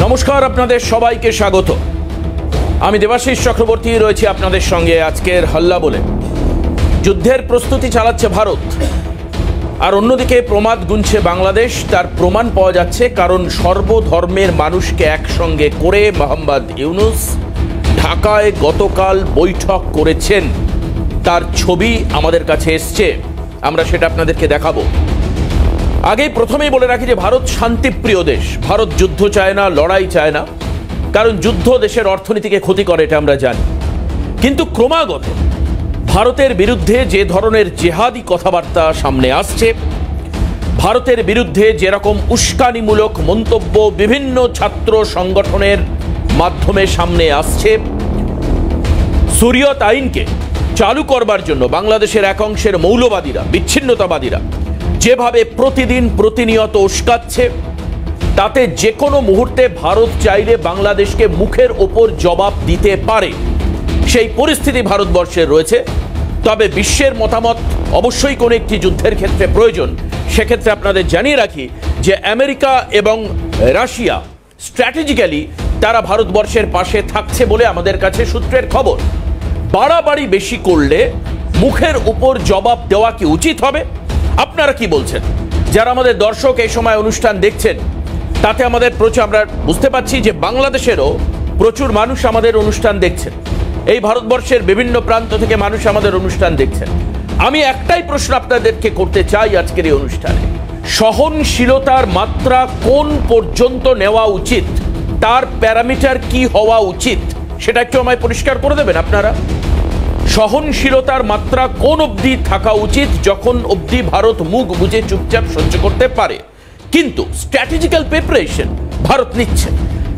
নমস্কার, আপনাদের সবাইকে স্বাগত। আমি দেবাশিস চক্রবর্তী রয়েছি আপনাদের সঙ্গে আজকের হল্লা বলে। যুদ্ধের প্রস্তুতি চালাচ্ছে ভারত, আর অন্যদিকে প্রমাদ গুনছে বাংলাদেশ। তার প্রমাণ পাওয়া যাচ্ছে, কারণ সর্বধর্মের মানুষকে একসঙ্গে করে মোহাম্মদ ইউনূস ঢাকায় গতকাল বৈঠক করেছেন। তার ছবি আমাদের কাছে এসছে, আমরা সেটা আপনাদেরকে দেখাবো। আগে প্রথমেই বলে রাখি যে ভারত শান্তিপ্রিয় দেশ। ভারত যুদ্ধ চায় না, লড়াই চায় না, কারণ যুদ্ধ দেশের অর্থনীতিকে ক্ষতি করে, এটা আমরা জানি। কিন্তু ক্রমাগত ভারতের বিরুদ্ধে যে ধরনের জেহাদি কথাবার্তা সামনে আসছে, ভারতের বিরুদ্ধে যেরকম উস্কানিমূলক মন্তব্য বিভিন্ন ছাত্র সংগঠনের মাধ্যমে সামনে আসছে, শরিয়ত আইনকে চালু করবার জন্য বাংলাদেশের এক অংশের মৌলবাদীরা, বিচ্ছিন্নতাবাদীরা যেভাবে প্রতিদিন প্রতিনিয়ত উস্কাচ্ছে, তাতে যে কোনো মুহূর্তে ভারত চাইলে বাংলাদেশকে মুখের ওপর জবাব দিতে পারে। সেই পরিস্থিতি ভারতবর্ষের রয়েছে। তবে বিশ্বের মতামত অবশ্যই কোনো একটি যুদ্ধের ক্ষেত্রে প্রয়োজন। সেক্ষেত্রে আপনাদের জানিয়ে রাখি যে আমেরিকা এবং রাশিয়া স্ট্র্যাটেজিক্যালি তারা ভারতবর্ষের পাশে থাকছে বলে আমাদের কাছে সূত্রের খবর। বাড়াবাড়ি বেশি করলে মুখের উপর জবাব দেওয়া কি উচিত হবে? আপনারা কি বলছেন? যারা আমাদের দর্শক এই সময় অনুষ্ঠান দেখছেন, তাতে আমাদের আমরা বুঝতে পারছি যে বাংলাদেশেরও প্রচুর মানুষ আমাদের অনুষ্ঠান দেখছেন। এই ভারতবর্ষের বিভিন্ন প্রান্ত থেকে মানুষ আমাদের অনুষ্ঠান দেখছেন। আমি একটাই প্রশ্ন আপনাদেরকে করতে চাই আজকের এই অনুষ্ঠানে, সহনশীলতার মাত্রা কোন পর্যন্ত নেওয়া উচিত, তার প্যারামিটার কি হওয়া উচিত, সেটা একটু আমায় পরিষ্কার করে দেবেন আপনারা। সহনশীলতার মাত্রা কোন অবধি থাকা উচিত, যখন অবধি ভারত মুখ বুজে চুপচাপ সহ্য করতে পারে। কিন্তু স্ট্র্যাটেজিক্যাল প্রিপারেশন ভারত নিচ্ছে,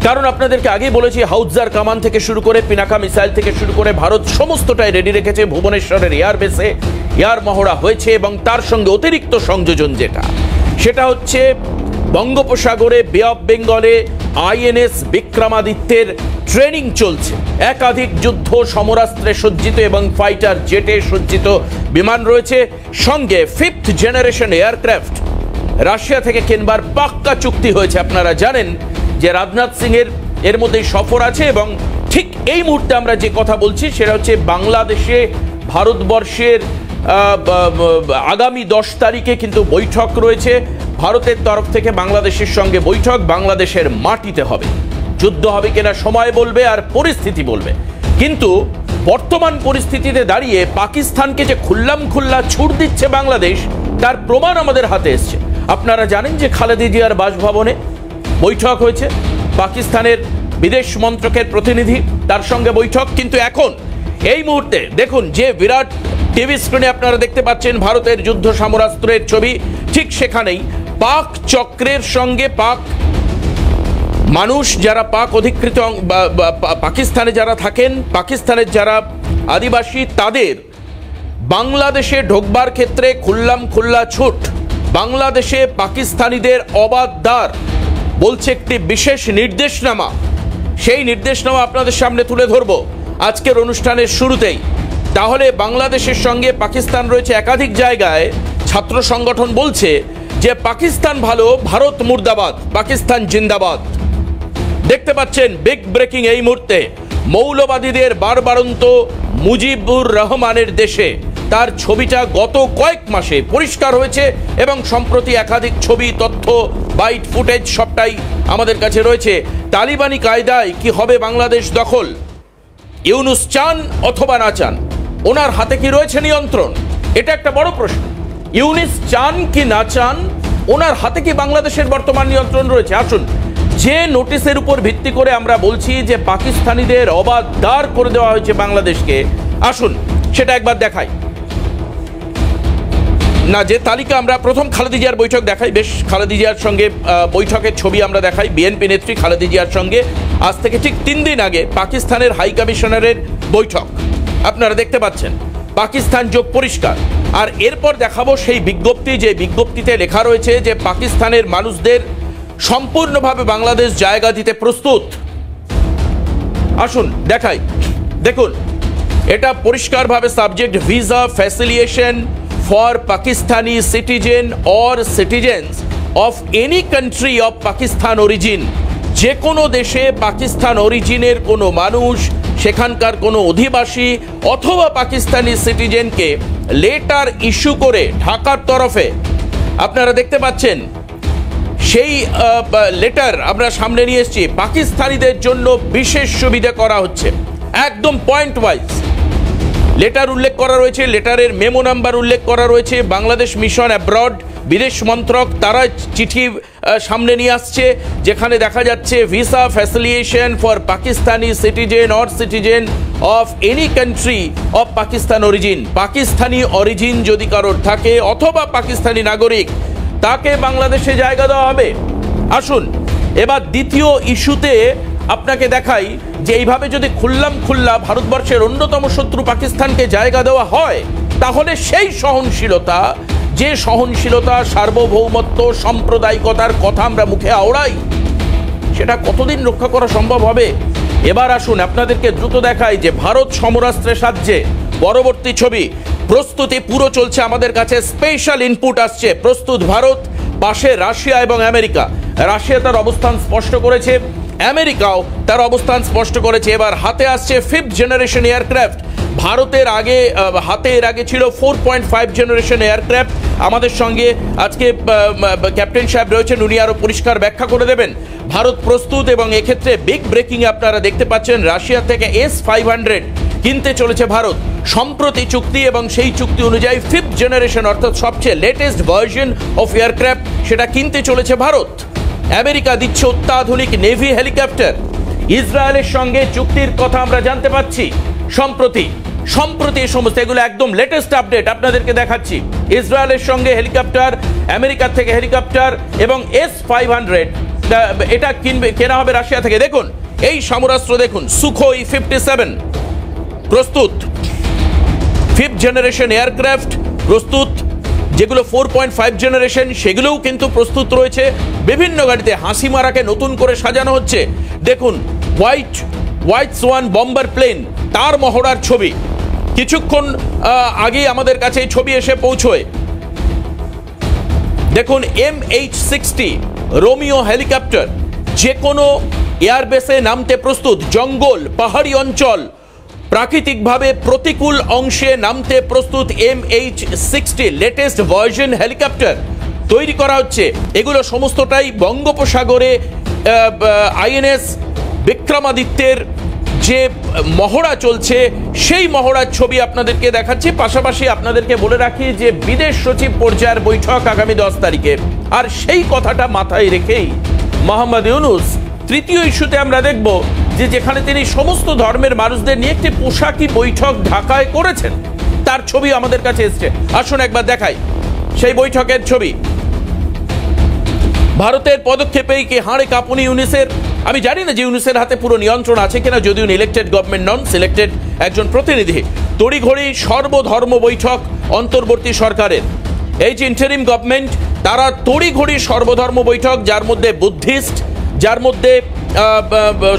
কারণ আপনাদেরকে আগেই বলেছি হাউজার কামান থেকে শুরু করে পিনাকা মিসাইল থেকে শুরু করে ভারত সমস্তটাই রেডি রেখেছে। ভুবনেশ্বরের এয়ারবেসে এয়ার মহড়া হয়েছে, এবং তার সঙ্গে অতিরিক্ত সংযোজন সেটা হচ্ছে বঙ্গোপসাগরে বে অফ বেঙ্গলে আইএনএস বিক্রমাদিত্যের ট্রেনিং চলছে। একাধিক যুদ্ধ সমরাস্ত্রে সজ্জিত এবং ফাইটার জেটে সজ্জিত বিমান রয়েছে, সঙ্গে 5th জেনারেশন এয়ারক্রাফট রাশিয়া থেকে কেনবার পাক্কা চুক্তি হয়েছে। আপনারা জানেন যে রাজনাথ সিং এর মধ্যেই সফর আছে, এবং ঠিক এই মুহূর্তে আমরা যে কথা বলছি সেটা হচ্ছে বাংলাদেশে ভারতবর্ষের আগামী 10 তারিখে কিন্তু বৈঠক রয়েছে। ভারতের তরফ থেকে বাংলাদেশের সঙ্গে বৈঠক, বাংলাদেশের মাটিতে হবে। যুদ্ধ হবে কিনা সময় বলবে আর পরিস্থিতি বলবে। কিন্তু বর্তমান পরিস্থিতিতে দাঁড়িয়ে পাকিস্তানকে যে খুল্লা ছুট দিচ্ছে বাংলাদেশ, তার প্রমাণ আমাদের হাতে এসছে। আপনারা জানেন যে খালেদা জিয়ার বাসভবনে বৈঠক হয়েছে, পাকিস্তানের বিদেশ মন্ত্রকের প্রতিনিধি, তার সঙ্গে বৈঠক। কিন্তু এখন এই মুহূর্তে দেখুন যে বিরাট টিভি স্ক্রিনে আপনারা দেখতে পাচ্ছেন ভারতের যুদ্ধ সমরাস্ত্রের ছবি, ঠিক সেখানেই পাক চক্রের সঙ্গে পাক মানুষ যারা পাক অধিকৃত পাকিস্তানে যারা থাকেন, পাকিস্তানের যারা আদিবাসী, তাদের বাংলাদেশে ঢোকবার ক্ষেত্রে খুল্লা ছুট। বাংলাদেশে পাকিস্তানিদের অবাধ দ্বার বলছে একটি বিশেষ নির্দেশনামা। সেই নির্দেশনামা আপনাদের সামনে তুলে ধরব আজকের অনুষ্ঠানের শুরুতেই। তাহলে বাংলাদেশের সঙ্গে পাকিস্তান রয়েছে একাধিক জায়গায়। ছাত্র সংগঠন বলছে যে পাকিস্তান ভালো, ভারত মুর্দাবাদ, পাকিস্তান জিন্দাবাদ। দেখতে পাচ্ছেন বিগ ব্রেকিং এই মুহূর্তে, মৌলবাদীদের বারবারন্ত মুজিবুর রহমানের দেশে, তার ছবিটা গত কয়েক মাসে পরিষ্কার হয়েছে, এবং সম্প্রতি একাধিক ছবি, তথ্য, বাইট, ফুটেজ সবটাই আমাদের কাছে রয়েছে। তালিবানি কায়দায় কি হবে বাংলাদেশ দখল? ইউনূস চান অথবা না চান, ওনার হাতে কি রয়েছে নিয়ন্ত্রণ? এটা একটা বড় প্রশ্ন। ইউনূস চান কি না চান, ওনার হাতে কি বাংলাদেশের বর্তমান নিয়ন্ত্রণ রয়েছে? আসুন, যে নোটিশের উপর ভিত্তি করে আমরা বলছি যে পাকিস্তানিদের অবাধ দ্বার করে দেওয়া হয়েছে বাংলাদেশকে, আসুন সেটা একবার দেখাই না। যে তালিকা আমরা প্রথম খালেদা জিয়ার বৈঠক দেখাই, বেশ খালেদা জিয়ার সঙ্গে বৈঠকের ছবি আমরা দেখাই। বিএনপি নেত্রী খালেদা জিয়ার সঙ্গে আজ থেকে ঠিক 3 দিন আগে পাকিস্তানের হাই কমিশনারের বৈঠক আপনারা দেখতে পাচ্ছেন। পাকিস্তান যোগ পরিষ্কার। আর এরপর দেখাবো সেই বিজ্ঞপ্তি, যে বিজ্ঞপ্তিতে লেখা রয়েছে যে পাকিস্তানের মানুষদের সম্পূর্ণভাবে বাংলাদেশ জায়গা দিতে প্রস্তুত। আসুন দেখাই, দেখুন এটা পরিষ্কারভাবে subject visa facilitation for Pakistani citizen or citizens of any country of Pakistan origin যে কোনো দেশে পাকিস্তান অরিজিনের কোনো মানুষ, সেখানকার কোনো অধিবাসী অথবা পাকিস্তানি সিটিজেনকে লেটার ইস্যু করে ঢাকার তরফে, আপনারা দেখতে পাচ্ছেন সেই লেটার আমরা সামনে নিয়ে এসেছি, পাকিস্তানিদের জন্য বিশেষ সুবিধা করা হচ্ছে, একদম পয়েন্ট ওয়াইজ লেটার উল্লেখ করা রয়েছে, লেটারের মেমো নাম্বার উল্লেখ করা রয়েছে। বাংলাদেশ মিশন অ্যাব্রড, বিদেশ মন্ত্রক, তারা চিঠি সামনে নিয়ে আসছে, যেখানে দেখা যাচ্ছে visa facilitation for Pakistani citizen or citizen of any country of Pakistan origin. Pakistani origin যদি কারোর থাকে অথবা পাকিস্তানি নাগরিক, তাকে বাংলাদেশে জায়গা দেওয়া হবে। আসুন এবার দ্বিতীয় ইস্যুতে আপনাকে দেখাই যে এইভাবে যদি খুল্লা ভারতবর্ষের অন্যতম শত্রু পাকিস্তানকে জায়গা দেওয়া হয়, তাহলে সেই সহনশীলতা, যে সহনশীলতা, সার্বভৌমত্ব, সাম্প্রদায়িকতার কথা আমরা মুখে আওড়াই, সেটা কতদিন রক্ষা করা সম্ভব হবে? এবার আসুন আপনাদেরকে দ্রুত দেখাই যে ভারত সমরাস্ত্রের সাহায্যে পরবর্তী ছবি প্রস্তুতি পুরো চলছে আমাদের কাছে। স্পেশাল ইনপুট আসছে, প্রস্তুত ভারত, পাশে রাশিয়া এবং আমেরিকা। রাশিয়া তার অবস্থান স্পষ্ট করেছে, আমেরিকাও তার অবস্থান স্পষ্ট করেছে। এবার হাতে আসছে 5th জেনারেশন এয়ারক্রাফট। ভারতের হাতে এর আগে ছিল 4.5 জেনারেশন এয়ারক্রাফট। আমাদের সঙ্গে আজকে ক্যাপ্টেন সাহেব রয়েছেন, উনি আরো পরিষ্কার ব্যাখ্যা করে দেবেন। ভারত প্রস্তুত, এবং এক্ষেত্রে বিগ ব্রেকিং আপনারা দেখতে পাচ্ছেন, রাশিয়া থেকে S-500 কিনতে চলেছে ভারত। সম্প্রতি চুক্তি, এবং সেই চুক্তি অনুযায়ী 5th জেনারেশন অর্থাৎ সবচেয়ে লেটেস্ট ভার্সন অফ এয়ারক্রাফট সেটা কিনতে চলেছে ভারত। আমেরিকা দিচ্ছে অত্যাধুনিক নেভি হেলিকপ্টার। ইসরায়েলের সঙ্গে চুক্তির কথা আমরা জানতে পাচ্ছি সম্প্রতি এই সমস্ত, এগুলো একদম লেটেস্ট আপডেট আপনাদেরকে দেখাচ্ছি। ইসরায়েলের সঙ্গে হেলিকপ্টার, আমেরিকার থেকে হেলিকপ্টার, এবং S-500 এটা কেনা হবে রাশিয়া থেকে। দেখুন এই সমরাস্ত্র, দেখুন সুখোই 57 প্রস্তুত, 5th জেনারেশন এয়ারক্রাফট প্রস্তুত, যেগুলো 4.5 জেনারেশন সেগুলোও কিন্তু প্রস্তুত রয়েছে। বিভিন্ন গাড়িতে হাসি মারাকে নতুন করে সাজানো হচ্ছে। দেখুন হোয়াইট সোয়ান বম্বার প্লেন, তার মহড়ার ছবি কিছুক্ষণ আগেই আমাদের কাছে এই ছবি এসে পৌঁছয়। দেখুন MH-60 রোমিও হেলিকপ্টার যে কোনো এয়ারবেসে নামতে প্রস্তুত, জঙ্গল, পাহাড়ি অঞ্চল, প্রাকৃতিকভাবে প্রতিকূল অংশে নামতে প্রস্তুত MH-60 লেটেস্ট ভার্সন হেলিকপ্টার তৈরি করা হচ্ছে। এগুলো সমস্তটাই বঙ্গোপসাগরে INS বিক্রমাদিত্যের যে মহড়া চলছে, সেই মহড়ার ছবি আপনাদেরকে দেখাচ্ছি। পাশাপাশি আপনাদেরকে বলে রাখি যে বিদেশ সচিব পর্যায়ের বৈঠক আগামী 10 তারিখে, আর সেই কথাটা মাথায় রেখেই মোহাম্মদ ইউনূস তৃতীয় ইস্যুতে আমরা দেখব যে যেখানে তিনি সমস্ত ধর্মের মানুষদের নিয়ে একটি পোশাকি বৈঠক ঢাকায় করেছেন, তার ছবি আমাদের কাছে এসছে। আসুন একবার দেখাই সেই বৈঠকের ছবি। ভারতের পদক্ষেপেই কি হাড়ে কাঁপুনি ইউনূসের? আমি জানি না যে ইউনূসের হাতে পুরো নিয়ন্ত্রণ আছে কিনা, যদিও ইলেক্টেড গভর্নমেন্ট নন, সিলেক্টেড একজন প্রতিনিধি। তড়িঘড়ি সর্বধর্ম বৈঠক অন্তর্বর্তী সরকারের, এই যে ইন্টারিম গভর্নমেন্ট, তারা তড়িঘড়ি সর্বধর্ম বৈঠক, যার মধ্যে বুদ্ধিস্ট, যার মধ্যে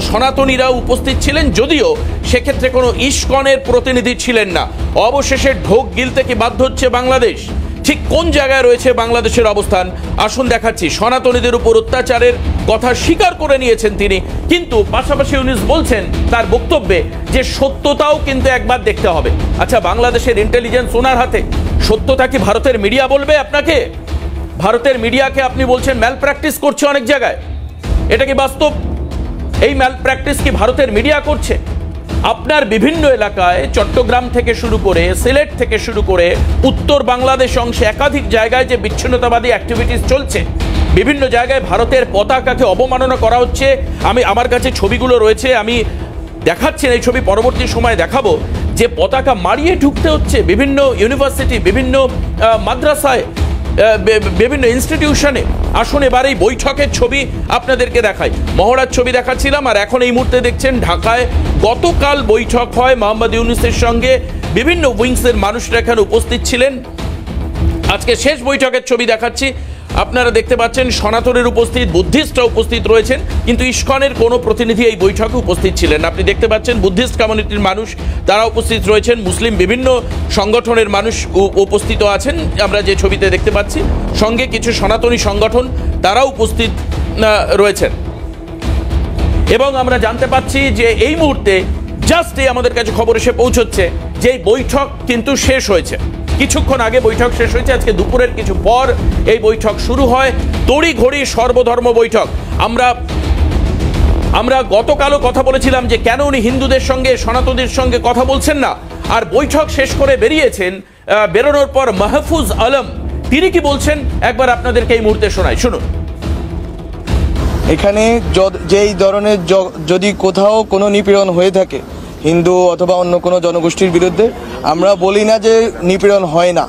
সনাতনীরা উপস্থিত ছিলেন, যদিও সেক্ষেত্রে কোনো ইস্কনের প্রতিনিধি ছিলেন না। অবশেষে ঢোক গিলতে কি বাধ্য হচ্ছে বাংলাদেশ? ঠিক কোন জায়গায় রয়েছে বাংলাদেশের অবস্থান আসুন দেখাচ্ছি। সনাতনীদের উপর অত্যাচারের কথা স্বীকার করে নিয়েছেন তিনি, কিন্তু পাশাপাশি ইউনূস বলছেন তার বক্তব্যে যে সত্যতাও কিন্তু একবার দেখতে হবে। আচ্ছা, বাংলাদেশের ইন্টেলিজেন্স ওনার হাতে, সত্যতা কি ভারতের মিডিয়া বলবে আপনাকে? ভারতের মিডিয়াকে আপনি বলছেন ম্যাল প্র্যাকটিস করছে অনেক জায়গায়, এটা কি বাস্তব? এই ম্যাল প্র্যাকটিস কি ভারতের মিডিয়া করছে? আপনার বিভিন্ন এলাকায়, চট্টগ্রাম থেকে শুরু করে, সিলেট থেকে শুরু করে, উত্তর বাংলাদেশ অংশে একাধিক জায়গায় যে বিচ্ছিন্নতাবাদী অ্যাক্টিভিটিস চলছে, বিভিন্ন জায়গায় ভারতের পতাকাকে অবমাননা করা হচ্ছে। আমার কাছে ছবিগুলো রয়েছে, আমি দেখাচ্ছি, এই ছবি পরবর্তী সময় দেখাবো, যে পতাকা মারিয়ে ঢুকতে হচ্ছে বিভিন্ন ইউনিভার্সিটি, বিভিন্ন মাদ্রাসায়, বিভিন্ন ইনস্টিটিউশনে। আসুন এবার এই বৈঠকের ছবি আপনাদেরকে দেখাই। মহড়ার ছবি দেখাচ্ছিলাম, আর এখন এই মুহূর্তে দেখছেন ঢাকায় গতকাল বৈঠক হয় মোহাম্মদ ইউনূসের সঙ্গে। বিভিন্ন উইংসের মানুষরা এখানে উপস্থিত ছিলেন। আজকে শেষ বৈঠকের ছবি দেখাচ্ছি। আপনারা দেখতে পাচ্ছেন সনাতনের উপস্থিত, বুদ্ধিস্টরা উপস্থিত রয়েছেন, কিন্তু ইস্কনের কোনো প্রতিনিধি এই বৈঠকে উপস্থিত ছিলেন। আপনি দেখতে পাচ্ছেন বুদ্ধিস্ট কমিউনিটির মানুষ তারা উপস্থিত রয়েছেন, মুসলিম বিভিন্ন সংগঠনের মানুষ উপস্থিত আছেন, আমরা যে ছবিতে দেখতে পাচ্ছি, সঙ্গে কিছু সনাতনী সংগঠন তারাও উপস্থিত রয়েছেন। এবং আমরা জানতে পাচ্ছি যে এই মুহূর্তে জাস্ট আমাদের কাছে খবর এসে পৌঁছচ্ছে যে এই বৈঠক কিন্তু শেষ হয়েছে, কিছুক্ষণ আগে বৈঠক শেষ হয়েছে। আজকে দুপুরের কিছু পর এই বৈঠক শুরু হয়, তড়িঘড়ি সর্বধর্ম বৈঠক। আমরা গতকালও কথা বলেছিলাম যে কেন উনি হিন্দুদের সঙ্গে সনাতনীদের সঙ্গে কথা বলছেন না, আর বৈঠক শেষ করে বেরিয়েছেন। বেরোনোর পর মাহফুজ আলম তিনি কি বলছেন একবার আপনাদেরকে এই মুহূর্তে শোনাই, শুনুন। এখানে যেই ধরনের যদি কোথাও কোনো নিপীড়ন হয়ে থাকে হিন্দু অথবা অন্য কোনো জনগোষ্ঠীর বিরুদ্ধে, আমরা বলি না যে নিপীড়ন হয় না,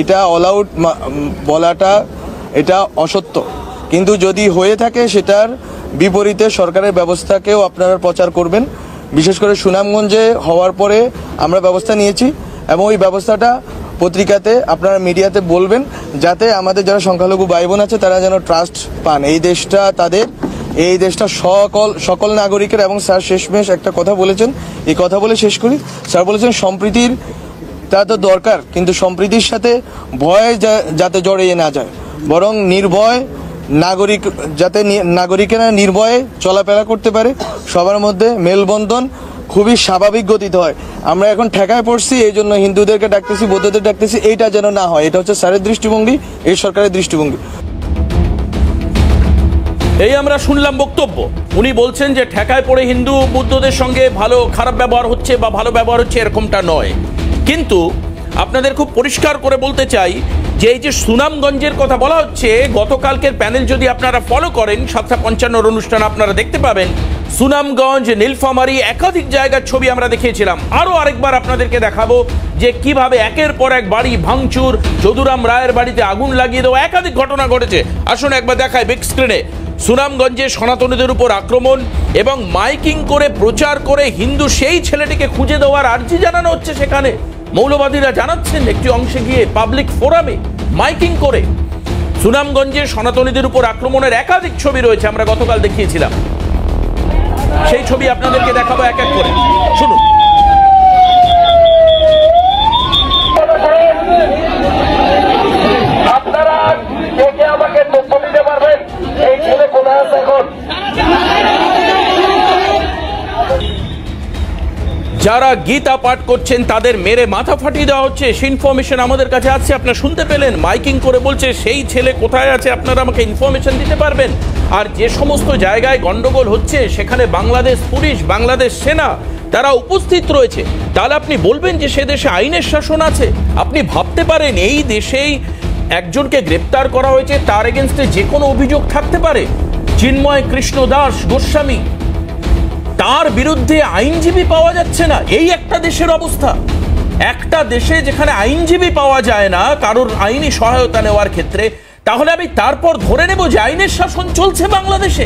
এটা অল আউট বলাটা এটা অসত্য। কিন্তু যদি হয়ে থাকে সেটার বিপরীতে সরকারের ব্যবস্থাকেও আপনারা প্রচার করবেন। বিশেষ করে সুনামগঞ্জে হওয়ার পরে আমরা ব্যবস্থা নিয়েছি এবং ওই ব্যবস্থাটা পত্রিকাতে আপনারা মিডিয়াতে বলবেন, যাতে আমাদের যারা সংখ্যালঘু ভাই বোন আছে তারা যেন ট্রাস্ট পান। এই দেশটা তাদের, এই দেশটা সকল নাগরিকের। এবং স্যার শেষমেশ একটা কথা বলেছেন, এই কথা বলে শেষ করি। স্যার বলেছেন সম্প্রীতির তা তো দরকার, কিন্তু সম্প্রীতির সাথে ভয় যাতে জড়িয়ে না যায়, বরং নির্ভয় যাতে নাগরিকেরা নির্ভয়ে চলাফেরা করতে পারে, সবার মধ্যে মেলবন্ধন খুবই স্বাভাবিক গতিতে হয়। আমরা এখন ঠেকায় পড়ছি, এই জন্য হিন্দুদেরকে ডাকতেছি, বৌদ্ধদের ডাকতেছি, এইটা যেন না হয়। এটা হচ্ছে স্যারের দৃষ্টিভঙ্গি, এই সরকারের দৃষ্টিভঙ্গি। এই আমরা শুনলাম বক্তব্য, উনি বলছেন যে ঠেকায় পড়ে হিন্দু বুদ্ধদের সঙ্গে ভালো খারাপ ব্যবহার হচ্ছে বা ভালো ব্যবহার হচ্ছে এরকমটা নয়। কিন্তু আপনাদের খুব পরিষ্কার করে বলতে চাই যে এই যে সুনামগঞ্জের কথা বলা হচ্ছে, গতকালকের প্যানেল যদি আপনারা ফলো করেন 7:55 অনুষ্ঠান আপনারা দেখতে পাবেন। সুনামগঞ্জ, নীলফামারী একাধিক জায়গার ছবি আমরা দেখিয়েছিলাম। আরও আরেকবার আপনাদেরকে দেখাবো যে কিভাবে একের পর এক বাড়ি ভাঙচুর, যদুরাম রায়ের বাড়িতে আগুন লাগিয়ে দেওয়া, একাধিক ঘটনা ঘটেছে। আসুন একবার দেখায় বিগ স্ক্রিনে। সুনামগঞ্জে সনাতনীদের উপর আক্রমণ এবং মাইকিং করে প্রচার করে হিন্দু সেই ছেলেটিকে খুঁজে দেওয়ার আর্জি জানানো হচ্ছে। সেখানে মৌলবাদীরা জানাচ্ছেন একটি অংশে গিয়ে পাবলিক ফোরামে মাইকিং করে। সুনামগঞ্জে সনাতনীদের উপর আক্রমণের একাধিক ছবি রয়েছে, আমরা গতকাল দেখিয়েছিলাম। সেই ছবি আপনাদেরকে দেখাবো এক এক করে, শুনুন। আপনারা কে আমাকে তথ্য দিতে পারবেন এই ছেলে কোথায় আছে এখন? যারা গীতা পাঠ করছেন তাদের মেরে মাথা ফাটিয়ে দেওয়া হচ্ছে, সেই ইনফরমেশন আমাদের কাছে আছে, আপনারা শুনতে পেলেন। মাইকিং করে বলছে সেই ছেলে কোথায় আছে, আপনারা আমাকে ইনফরমেশন দিতে পারবেন। আর যে সমস্ত জায়গায় গন্ডগোল হচ্ছে সেখানে বাংলাদেশ পুলিশ, বাংলাদেশ সেনা তারা উপস্থিত রয়েছে। তাহলে আপনি বলবেন যে সে দেশে আইনের শাসন আছে? আপনি ভাবতে পারেন এই দেশেই একজনকে গ্রেপ্তার করা হয়েছে, তার এগেনস্টে যে কোনো অভিযোগ থাকতে পারে। চিন্ময় কৃষ্ণ দাস গোস্বামী, তার বিরুদ্ধে আইনজীবী পাওয়া যাচ্ছে না। এই একটা দেশের অবস্থা, একটা দেশে যেখানে আইনজীবী পাওয়া যায় না কারোর আইনি সহায়তা নেওয়ার ক্ষেত্রে, তাহলে আমি তারপর ধরে নেব যে আইনের শাসন চলছে বাংলাদেশে?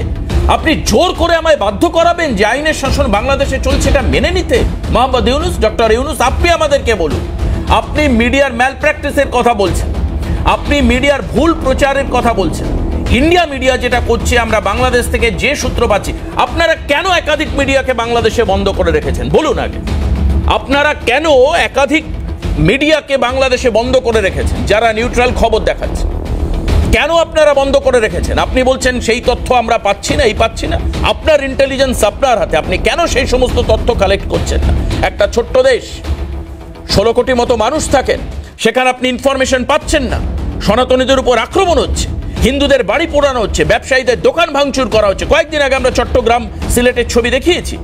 আপনি জোর করে আমায় বাধ্য করাবেন যে আইনের শাসন বাংলাদেশে চলছে এটা মেনে নিতে? মোহাম্মদ ইউনূস, ডক্টর ইউনূস, আপনি আমাদেরকে বলুন। আপনি মিডিয়ার ম্যাল প্র্যাকটিসের কথা বলছেন, আপনি মিডিয়ার ভুল প্রচারের কথা বলছেন। ইন্ডিয়া মিডিয়া যেটা করছে, আমরা বাংলাদেশ থেকে যে সূত্র পাচ্ছি, আপনারা কেন একাধিক মিডিয়াকে বাংলাদেশে বন্ধ করে রেখেছেন বলুন আগে। আপনারা কেন একাধিক মিডিয়াকে বাংলাদেশে বন্ধ করে রেখেছেন যারা নিউট্রাল খবর দেখাচ্ছে? কেন আপনারা বন্ধ করে রেখেছেন? আপনি বলছেন সেই তথ্য আমরা পাচ্ছি না, এই পাচ্ছি না। আপনার ইন্টেলিজেন্স আপনার হাতে, আপনি কেন সেই সমস্ত তথ্য কালেক্ট করছেন না? একটা ছোট্ট দেশ, 16 কোটি মতো মানুষ থাকেন, সেখানে আপনি ইনফরমেশন পাচ্ছেন না। সনাতনীদের উপর আক্রমণ হচ্ছে, হিন্দুদের বাড়ি পোড়ানো হচ্ছে, ব্যবসায়ীদের দোকান ভাঙচুর করা হচ্ছে। কয়েকদিন আগে আমরা চট্টগ্রাম, সিলেটের ছবি দেখিয়েছি।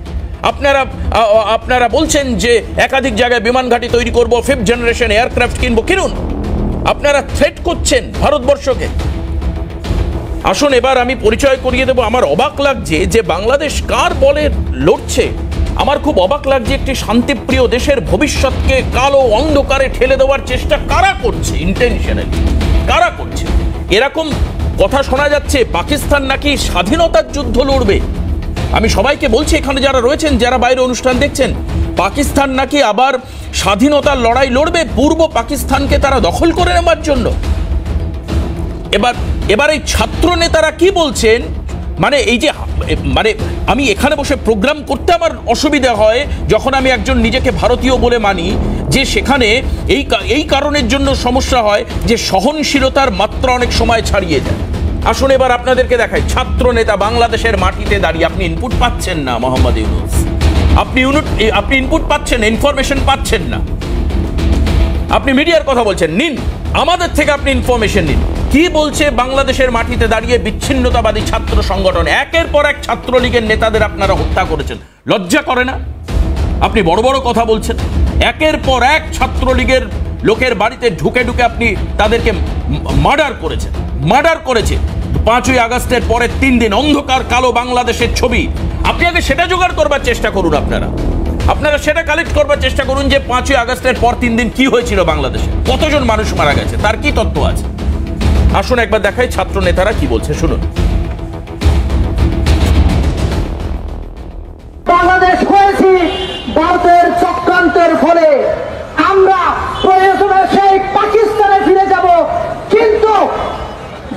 আপনারা বলছেন যে একাধিক জায়গায় বিমান ঘাঁটি তৈরি করব, 5th জেনারেশন এয়ারক্রাফট কিনবো, কিনুন। আপনারা থ্রেট করছেন ভারতবর্ষকে। আসুন এবার আমি পরিচয় করিয়ে দেব। আমার অবাক লাগছে যে বাংলাদেশ কার বলে লড়ছে। আমার খুব অবাক লাগছে, একটি শান্তিপ্রিয় দেশের ভবিষ্যৎকে কালো অন্ধকারে ঠেলে দেওয়ার চেষ্টা কারা করছে, ইন্টেনশনালি কারা করছে? এরকম কথা শোনা যাচ্ছে পাকিস্তান নাকি স্বাধীনতার যুদ্ধ লড়বে। আমি সবাইকে বলছি, এখানে যারা রয়েছেন, যারা বাইরে অনুষ্ঠান দেখছেন, পাকিস্তান নাকি আবার স্বাধীনতার লড়াই লড়বে, পূর্ব পাকিস্তানকে তারা দখল করে নেবার জন্য। এবার এই ছাত্র নেতারা কি বলছেন, মানে এই যে আমি এখানে বসে প্রোগ্রাম করতে আমার অসুবিধা হয় যখন আমি একজন নিজেকে ভারতীয় বলে মানি, যে সেখানে এই কারণের জন্য সমস্যা হয় যে সহনশীলতার মাত্রা অনেক সময় ছাড়িয়ে যায়। আসুন এবার আপনাদেরকে দেখাই ছাত্র নেতা বাংলাদেশের মাটিতে দাঁড়িয়ে আপনি ইনপুট পাচ্ছেন না মোহাম্মদ ইউনূস, আপনি ইনপুট পাচ্ছেন, ইনফরমেশন পাচ্ছেন না। আপনি মিডিয়ার কথা বলছেন, নিন আমাদের থেকে আপনি ইনফরমেশন নিন। কি বলছে বাংলাদেশের মাটিতে দাঁড়িয়ে বিচ্ছিন্নতাবাদী ছাত্র সংগঠন? একের পর এক ছাত্রলীগের নেতাদের আপনারা হত্যা করেছেন, লজ্জা করে না? আপনি বড় বড় কথা বলছেন, একের পর এক ছাত্রলীগের লোকের বাড়িতে ঢুকে ঢুকে আপনি তাদেরকে মার্ডার করেছে। 5ই আগস্টের পরের 3 দিন অন্ধকার কালো বাংলাদেশের ছবি, আপনি আগে সেটা জোগাড় করবার চেষ্টা করুন। আপনারা সেটা কালেক্ট করবার চেষ্টা করুন যে 5ই আগস্টের পর 3 দিন কি হয়েছিল বাংলাদেশে, কতজন মানুষ মারা গেছে, তার কি তথ্য আছে। আসুন একবার দেখাই ছাত্র নেতারা কি বলছে, শুনুন। বাংলাদেশ হয়েছি ভারতের চক্রান্তের ফলে। আমরা প্রয়োজনে সেই পাকিস্তানে ফিরে যাব, কিন্তু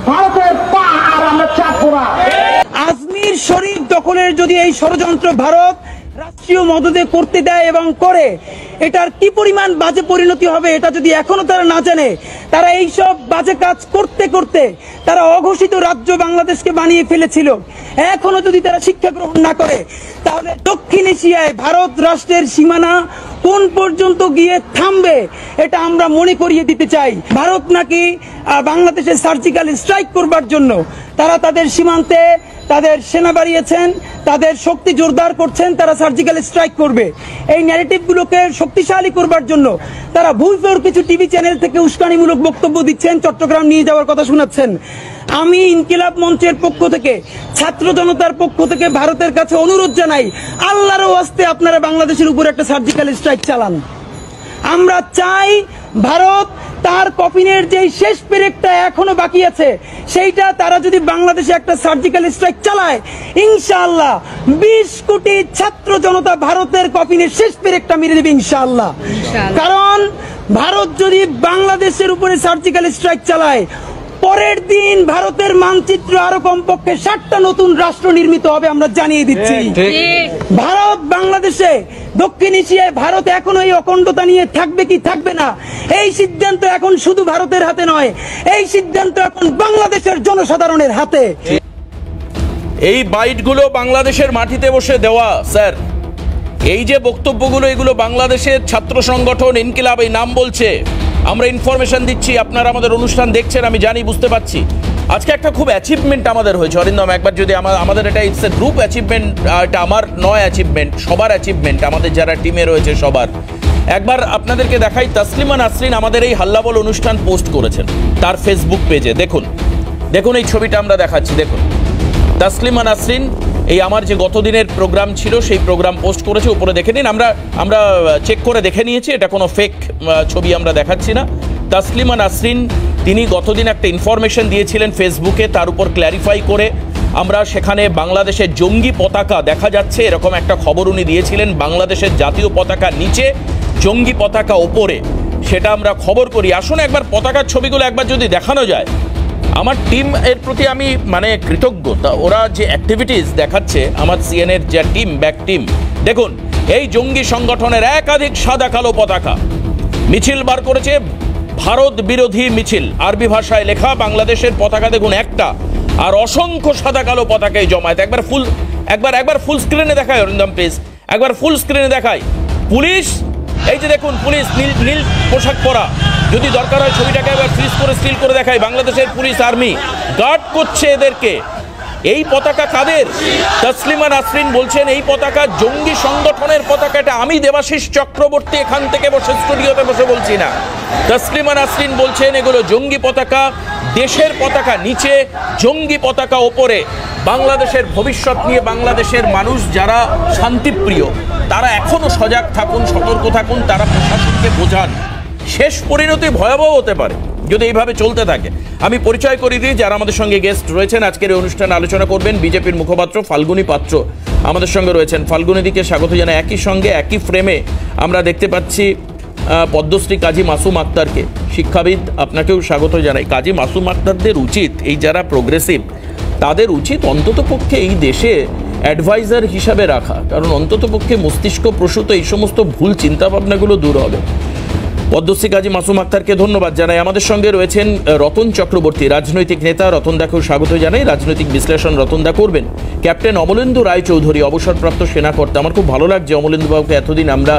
ভারতের পা আর আমরা চাপবো না। আজমির শরীফ দখলের যদি এই ষড়যন্ত্র ভারত রাষ্ট্রীয় মদদে করতে দেয় এবং করে, এটার কি পরিমাণ বাজে পরিণতি হবে এটা যদি এখনো তারা না জানে, তারা এই সব বাজে কাজ করতে করতে তারা অঘোষিত রাজ্য বাংলাদেশকে বানিয়ে ফেলেছিল। এখনো যদি তারা শিক্ষা গ্রহণ না করে, তাহলে দক্ষিণ এশিয়ায় ভারত রাষ্ট্রের সীমানা কোন পর্যন্ত গিয়ে থামবে এটা আমরা মনে করিয়ে দিতে চাই। ভারত নাকি বাংলাদেশে সার্জিক্যাল স্ট্রাইক করবার জন্য তারা তাদের সীমান্তে তাদের সেনা বাড়িয়েছেন, তাদের শক্তি জোরদার করছেন, তারা সার্জিক্যাল স্ট্রাইক করবে। এই ন্যারেটিভগুলোকে শক্তিশালী করবার জন্য তারা ভুলফের কিছু টিভি চ্যানেল থেকে উস্কানিমূলক বক্তব্য দিচ্ছেন, চট্টগ্রাম নিয়ে যাওয়ার কথা শোনাচ্ছেন। আমি ইনকিলাব মঞ্চের পক্ষ থেকে, ছাত্র জনতার পক্ষ থেকে ভারতের কাছে অনুরোধ জানাই, আল্লাহর ওয়াস্তে আপনারা বাংলাদেশের উপর একটা সার্জিক্যাল স্ট্রাইক চালান। আমরা চাই ভারত তার কফিনের যে শেষ পেরেকটা এখনো বাকি আছে, সেইটা তারা যদি বাংলাদেশে একটা সার্জিক্যাল স্ট্রাইক চালায়, ইনশাআল্লাহ 20 কোটি ছাত্র জনতা ভারতের কফিনের শেষ পেরেকটা মেরে দেবে ইনশাআল্লাহ। কারণ ভারত যদি বাংলাদেশের উপরে সার্জিক্যাল স্ট্রাইক চালায়, পরের দিন ভারতের মানচিত্র আরো কমপক্ষে 60টা নতুন রাষ্ট্র নির্মিত হবে, আমরা জানিয়ে দিচ্ছি। ভারত বাংলাদেশে, দক্ষিণ এশিয়ায় ভারত এখনো এই অখণ্ডতা নিয়ে থাকবে কি থাকবে না, এই সিদ্ধান্ত এখন শুধু ভারতের হাতে নয়, এই সিদ্ধান্ত এখন বাংলাদেশের জনসাধারণের হাতে। এই বাইটগুলো বাংলাদেশের মাটিতে বসে দেওয়া, স্যার এই যে বক্তব্যগুলো, এগুলো বাংলাদেশের ছাত্র সংগঠন ইনকিলাব এই নাম বলছে। আমরা ইনফরমেশন দিচ্ছি, আপনারা আমাদের অনুষ্ঠান দেখছেন, আমি জানি, বুঝতে পারছি। আজকে একটা খুব অ্যাচিভমেন্ট আমাদের হয়েছে অরিন্দম, একবার যদি আমাদের এটা ইটস এ গ্রুপ অ্যাচিভমেন্ট, এটা আমার নয় অ্যাচিভমেন্ট, সবার অ্যাচিভমেন্ট, আমাদের যারা টিমে রয়েছে সবার। একবার আপনাদেরকে দেখাই, তাসলিমা নাসরিন আমাদের এই হাল্লাবল অনুষ্ঠান পোস্ট করেছেন তার ফেসবুক পেজে। দেখুন এই ছবিটা আমরা দেখাচ্ছি, দেখুন তাসলিমা নাসরিন এই আমার যে গতদিনের প্রোগ্রাম ছিল সেই প্রোগ্রাম পোস্ট করেছে, উপরে দেখে নিন। আমরা চেক করে দেখে নিয়েছি, এটা কোনো ফেক ছবি আমরা দেখাচ্ছি না। তাসলিমা নাসরিন তিনি গতদিন একটা ইনফরমেশন দিয়েছিলেন ফেসবুকে, তার উপর ক্ল্যারিফাই করে আমরা সেখানে বাংলাদেশের জঙ্গি পতাকা দেখা যাচ্ছে এরকম একটা খবর উনি দিয়েছিলেন। বাংলাদেশের জাতীয় পতাকা নিচে, জঙ্গি পতাকা ওপরে, সেটা আমরা খবর করি। আসুন একবার পতাকার ছবিগুলো একবার যদি দেখানো যায়। আমার টিম এর প্রতি আমি মানে কৃতজ্ঞ, ওরা যে অ্যাক্টিভিটিস দেখাচ্ছে, আমার সিএনএর যে টিম, ব্যাক টিম, দেখুন এই জঙ্গি সংগঠনের একাধিক সাদা কালো পতাকা মিছিল বার করেছে, ভারত বিরোধী মিছিল, আরবি ভাষায় লেখা, বাংলাদেশের পতাকা দেখুন একটা, আর অসংখ্য সাদা কালো পতাকায় জমায়েত। একবার ফুল স্ক্রিনে দেখায় অরিন্দম প্লিজ, একবার ফুল স্ক্রিনে দেখায়। পুলিশ, এই যে দেখুন পুলিশ নীল পোশাক পরা, যদি দরকার হয় ছবিটাকে একবার ফ্রিজ করে স্টিল করে দেখায়, বাংলাদেশের পুলিশ আর্মি গার্ড করছে এদেরকে। এই পতাকা কাদের? তাসলিমা নাসরিন বলছেন এই পতাকা জঙ্গি সংগঠনের পতাকা। এটা আমি দেবাশিস চক্রবর্তী এখান থেকে বসে স্টুডিওতে বসে বলছি না, তাসলিমা নাসরিন বলছেন এগুলো জঙ্গি পতাকা, দেশের পতাকা নিচে, জঙ্গি পতাকা ওপরে। বাংলাদেশের ভবিষ্যৎ নিয়ে বাংলাদেশের মানুষ যারা শান্তিপ্রিয় তারা এখনো সজাগ থাকুন, সতর্ক থাকুন, তারা প্রশাসনকে বোঝান। শেষ পরিণতি ভয়াবহ হতে পারে যদি এইভাবে চলতে থাকে। আমি পরিচয় করিয়ে দিই যারা আমাদের সঙ্গে গেস্ট রয়েছেন আজকের এই অনুষ্ঠানে আলোচনা করবেন। বিজেপির মুখপাত্র ফাল্গুনী পাত্র আমাদের সঙ্গে রয়েছেন। ফাল্গুনী দিকে স্বাগত জানাই। একই সঙ্গে একই ফ্রেমে আমরা দেখতে পাচ্ছি পদ্মশ্রী কাজী মাসুম আক্তারকে, শিক্ষাবিদ, আপনাকেও স্বাগত জানাই। কাজী মাসুম আক্তারদের উচিত, এই যারা প্রোগ্রেসিভ তাদের উচিত অন্ততপক্ষে এই দেশে অ্যাডভাইজার হিসাবে রাখা, কারণ অন্ততপক্ষে মস্তিষ্ক প্রসূত এই সমস্ত ভুল চিন্তাভাবনাগুলো দূর হবে। পদ্মশ্রী কাজী মাসুম আক্তারকে ধন্যবাদ জানাই। আমাদের সঙ্গে রয়েছেন রতন চক্রবর্তী, রাজনৈতিক নেতা। রতন দাকেও স্বাগত জানাই। রাজনৈতিক বিশ্লেষণ রতন দা করবেন। ক্যাপ্টেন অমলেন্দু রায়চৌধুরী, অবসরপ্রাপ্ত সেনাকর্তা। আমার খুব ভালো লাগছে অমলেন্দু বাবুকে এতদিন আমরা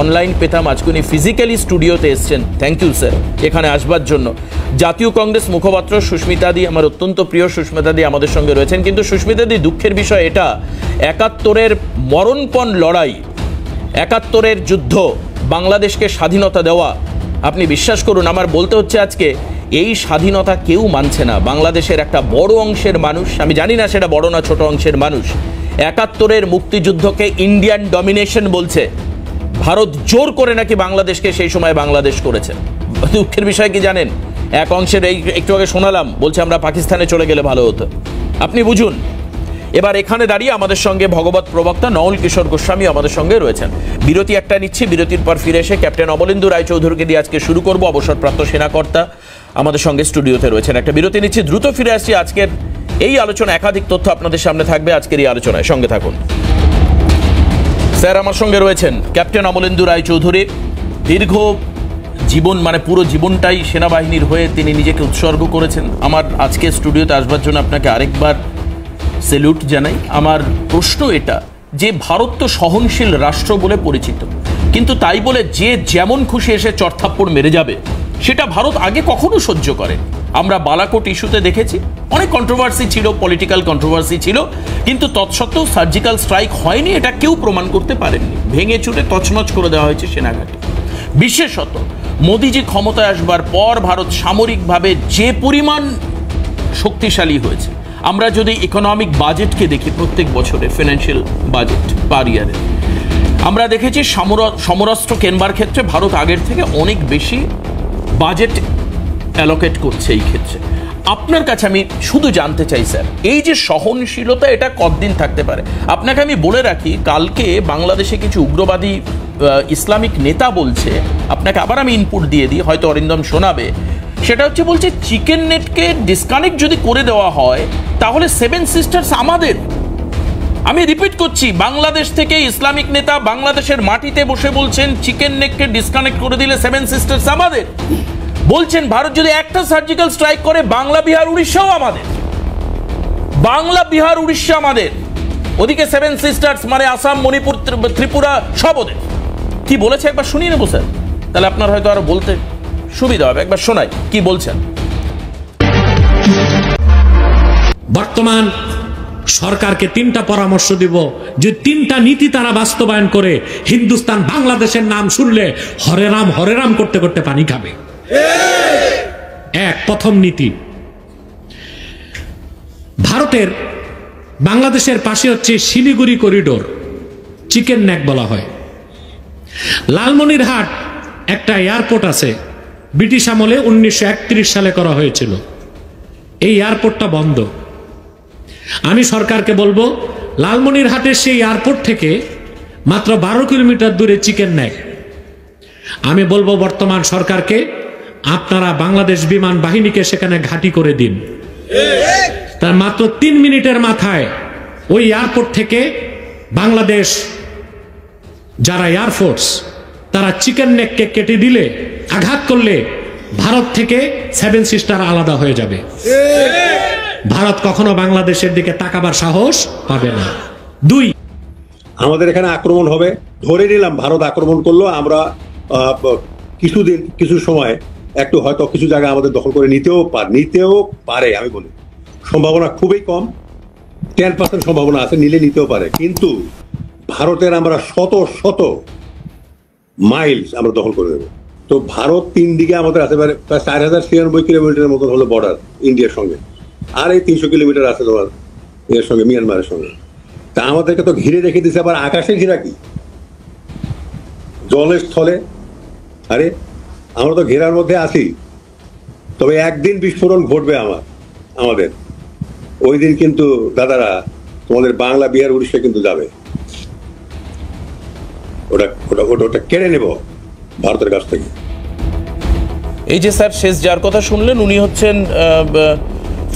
অনলাইন পেতাম, আজকে উনি ফিজিক্যালি স্টুডিওতে এসছেন। থ্যাংক ইউ স্যার এখানে আসবার জন্য। জাতীয় কংগ্রেস মুখপাত্র সুস্মিতা দি, আমার অত্যন্ত প্রিয় সুস্মিতা দি আমাদের সঙ্গে রয়েছেন। কিন্তু সুস্মিতা দি, দুঃখের বিষয় এটা, ৭১-এর মরণপণ লড়াই, ৭১-এর যুদ্ধ, বাংলাদেশকে স্বাধীনতা দেওয়া, আপনি বিশ্বাস করুন আমার বলতে হচ্ছে আজকে এই স্বাধীনতা কেউ মানছে না। বাংলাদেশের একটা বড় অংশের মানুষ, আমি জানি না সেটা বড় না ছোট অংশের মানুষ, ৭১-এর মুক্তিযুদ্ধকে ইন্ডিয়ান ডমিনেশন বলছে। ভারত জোর করে নাকি বাংলাদেশকে সেই সময় বাংলাদেশ করেছে। দুঃখের বিষয় কি জানেন, এক অংশের এই একটু আগে শোনালাম, বলছে আমরা পাকিস্তানে চলে গেলে ভালো হতো। আপনি বুঝুন। এবার এখানে দাঁড়িয়ে আমাদের সঙ্গে ভগবত প্রবক্তা নওল কিশোর গোস্বামী আমাদের সঙ্গে রয়েছেন। বিরতি একটা নিচ্ছি, বিরতির পর ফিরে এসে ক্যাপ্টেন অমলেন্দু রায়চৌধুরীকে দিয়ে আজকে শুরু করব। অবসরপ্রাপ্ত সেনাকর্তা আমাদের সঙ্গে স্টুডিওতে রয়েছেন। একটা বিরতি নিচ্ছি, দ্রুত ফিরে আসছি। আজকের এই আলোচনা, একাধিক তথ্য আপনাদের সামনে থাকবে আজকের এই আলোচনায়, সঙ্গে থাকুন। স্যার আমার সঙ্গে রয়েছেন ক্যাপ্টেন অমলেন্দু রায়চৌধুরী। দীর্ঘ জীবন, মানে পুরো জীবনটাই সেনাবাহিনীর হয়ে তিনি নিজেকে উৎসর্গ করেছেন। আমার আজকে স্টুডিওতে আসবার জন্য আপনাকে আরেকবার সেলুট জানাই। আমার প্রশ্ন এটা যে ভারত তো সহনশীল রাষ্ট্র বলে পরিচিত, কিন্তু তাই বলে যে যেমন খুশি এসে চড়থাপ্পড় মেরে যাবে সেটা ভারত আগে কখনো সহ্য করে। আমরা বালাকোট ইস্যুতে দেখেছি, অনেক কন্ট্রোভার্সি ছিল, পলিটিক্যাল কন্ট্রোভার্সি ছিল, কিন্তু তৎসত্ত্বেও সার্জিক্যাল স্ট্রাইক হয়নি এটা কেউ প্রমাণ করতে পারেননি। ভেঙে চুরে তছনছ করে দেওয়া হয়েছে সেনাঘাটি। বিশেষত মোদিজি ক্ষমতায় আসবার পর ভারত সামরিকভাবে যে পরিমাণ শক্তিশালী হয়েছে, আমরা যদি ইকোনমিক বাজেটকে দেখি, প্রত্যেক বছরে ফিনান্সিয়াল বাজেট পার ইয়ারে, আমরা দেখেছি সমরাস্ত্র কেনবার ক্ষেত্রে ভারত আগের থেকে অনেক বেশি বাজেট অ্যালোকেট করছে এই ক্ষেত্রে। আপনার কাছে আমি শুধু জানতে চাই স্যার, এই যে সহনশীলতা এটা কতদিন থাকতে পারে? আপনাকে আমি বলে রাখি, কালকে বাংলাদেশে কিছু উগ্রবাদী ইসলামিক নেতা বলছে, আপনাকে আবার আমি ইনপুট দিয়ে দিই, হয়তো অরিন্দম শোনাবে, সেটা হচ্ছে বলছে চিকেন নেটকে ডিসকানেক্ট যদি করে দেওয়া হয় তাহলে সেভেন সিস্টার্স আমাদের। আমি রিপিট করছি, বাংলাদেশ থেকে ইসলামিক নেতা বাংলাদেশের মাটিতে বসে বলছেন চিকেন নেটকে ডিসকানেক্ট করে দিলে সেভেন সিস্টার্স আমাদের। বলছেন ভারত যদি একটা সার্জিক্যাল স্ট্রাইক করে বাংলা, বিহার, উড়িষ্যাও আমাদের। বাংলা, বিহার, উড়িষ্যা আমাদের, ওদিকে সেভেন সিস্টার্স মানে আসাম, মণিপুর, ত্রিপুরা সব ওদের। কি বলেছে একবার শুনিয়ে নেবো স্যার, তাহলে আপনার হয়তো আরো বলতে সুবিধা হবে। একবার শোনাই কি বলছেন। বর্তমান সরকারকে 3টা পরামর্শ দিব, যে 3টা নীতি তারা বাস্তবায়ন করে হিন্দুস্তান বাংলাদেশের নাম শুনলে হরে রাম করতে করতে পানি খাবে। প্রথম নীতি, ভারতের বাংলাদেশের পাশে হচ্ছে শিলিগুড়ি করিডোর, চিকেন নেক বলা হয়। লালমনিরহাট একটা এয়ারপোর্ট আছে, ব্রিটিশ আমলে 1931 সালে করা হয়েছিল। এই এয়ারপোর্টটা বন্ধ। আমি সরকারকে বলবো, লালমনিরহাটের সেই এয়ারপোর্ট থেকে মাত্র 12 কিলোমিটার দূরে চিকেন নেক। আমি বলবো বর্তমান সরকারকে, আপনারা বাংলাদেশ বিমান বাহিনীকে সেখানে ঘাঁটি করে দিন। তার মাত্র 3 মিনিটের মাথায় ওই এয়ারপোর্ট থেকে বাংলাদেশ যারা এয়ারফোর্স, তারা চিকেন নেককে কেটে দিলে, আঘাত করলে ভারত থেকে সেভেন সিস্টার আলাদা হয়ে যাবে। ভারত কখনো বাংলাদেশের দিকে তাকাবার সাহস পাবে না। 2, আমাদের এখানে আক্রমণ হবে, ধরে নিলাম ভারত আক্রমণ করলো, আমরা কিছু সময় একটু হয়তো কিছু জায়গা আমাদের দখল করে নিতেও পারে। আমি বলি সম্ভাবনা খুবই কম, 10% সম্ভাবনা আছে, নিতেও পারে। কিন্তু ভারতের আমরা শত মাইলস আমরা দখল করে দেবো। তো ভারত 3 দিকে আমাদের আছে, প্রায় 4096 কিলোমিটারের মতন হলো বর্ডার ইন্ডিয়ার সঙ্গে, আর এই 300 কিলোমিটার আছে তোমার এর সঙ্গে, মিয়ানমারের সঙ্গে। তা আমাদেরকে তো ঘিরে রেখে দিচ্ছে, আবার আকাশে ঘিরা কি, জলের স্থলে। আরে আমরা তো ঘেরার মধ্যে আছি, তবে একদিন বিস্ফোরণ ঘটবে আমাদের। ওই দিন কিন্তু দাদারা তোমাদের বাংলা, বিহার, উড়িষ্যা কিন্তু যাবে। ওটা কেড়ে নেব ভারতের কাছ থেকে। এই যে স্যার শেষ যার কথা শুনলেন, উনি হচ্ছেন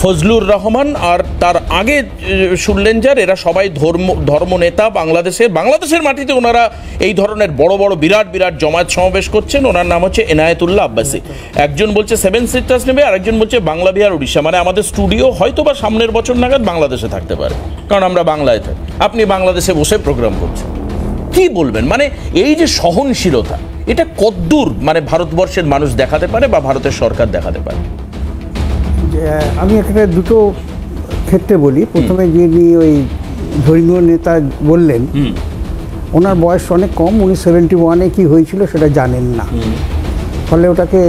ফজলুর রহমান আর তার আগে শুনলেন যার, এরা সবাই ধর্মনেতা। বাংলাদেশের মাটিতে ওনারা এই ধরনের বড় বড় বিরাট বিরাট জমায়েত সমাবেশ করছেন। ওনার নাম হচ্ছে এনায়েতুল্লাহ আব্বাসী। একজন বলছে 7 সিটার্স নেবে, আরেকজন বলছে বাংলা বিহার উড়িষ্যা। মানে আমাদের স্টুডিও হয়তো বা সামনের বছর নাগাদ বাংলাদেশে থাকতে পারে, কারণ আমরা বাংলায় থাকি, আপনি বাংলাদেশে বসে প্রোগ্রাম করছেন। কি বলবেন, মানে এই যে সহনশীলতা, এটা কতদূর মানে ভারতবর্ষের মানুষ দেখাতে পারে বা ভারতের সরকার দেখাতে পারে? আমি একটা দুটো ক্ষেত্রে বলি। প্রথমে যিনি ওই ধর্মীয় নেতা বললেন, ওনার বয়স অনেক কম, উনি 71-এ কি হয়েছিল সেটা জানেন না, ফলে ওটাকে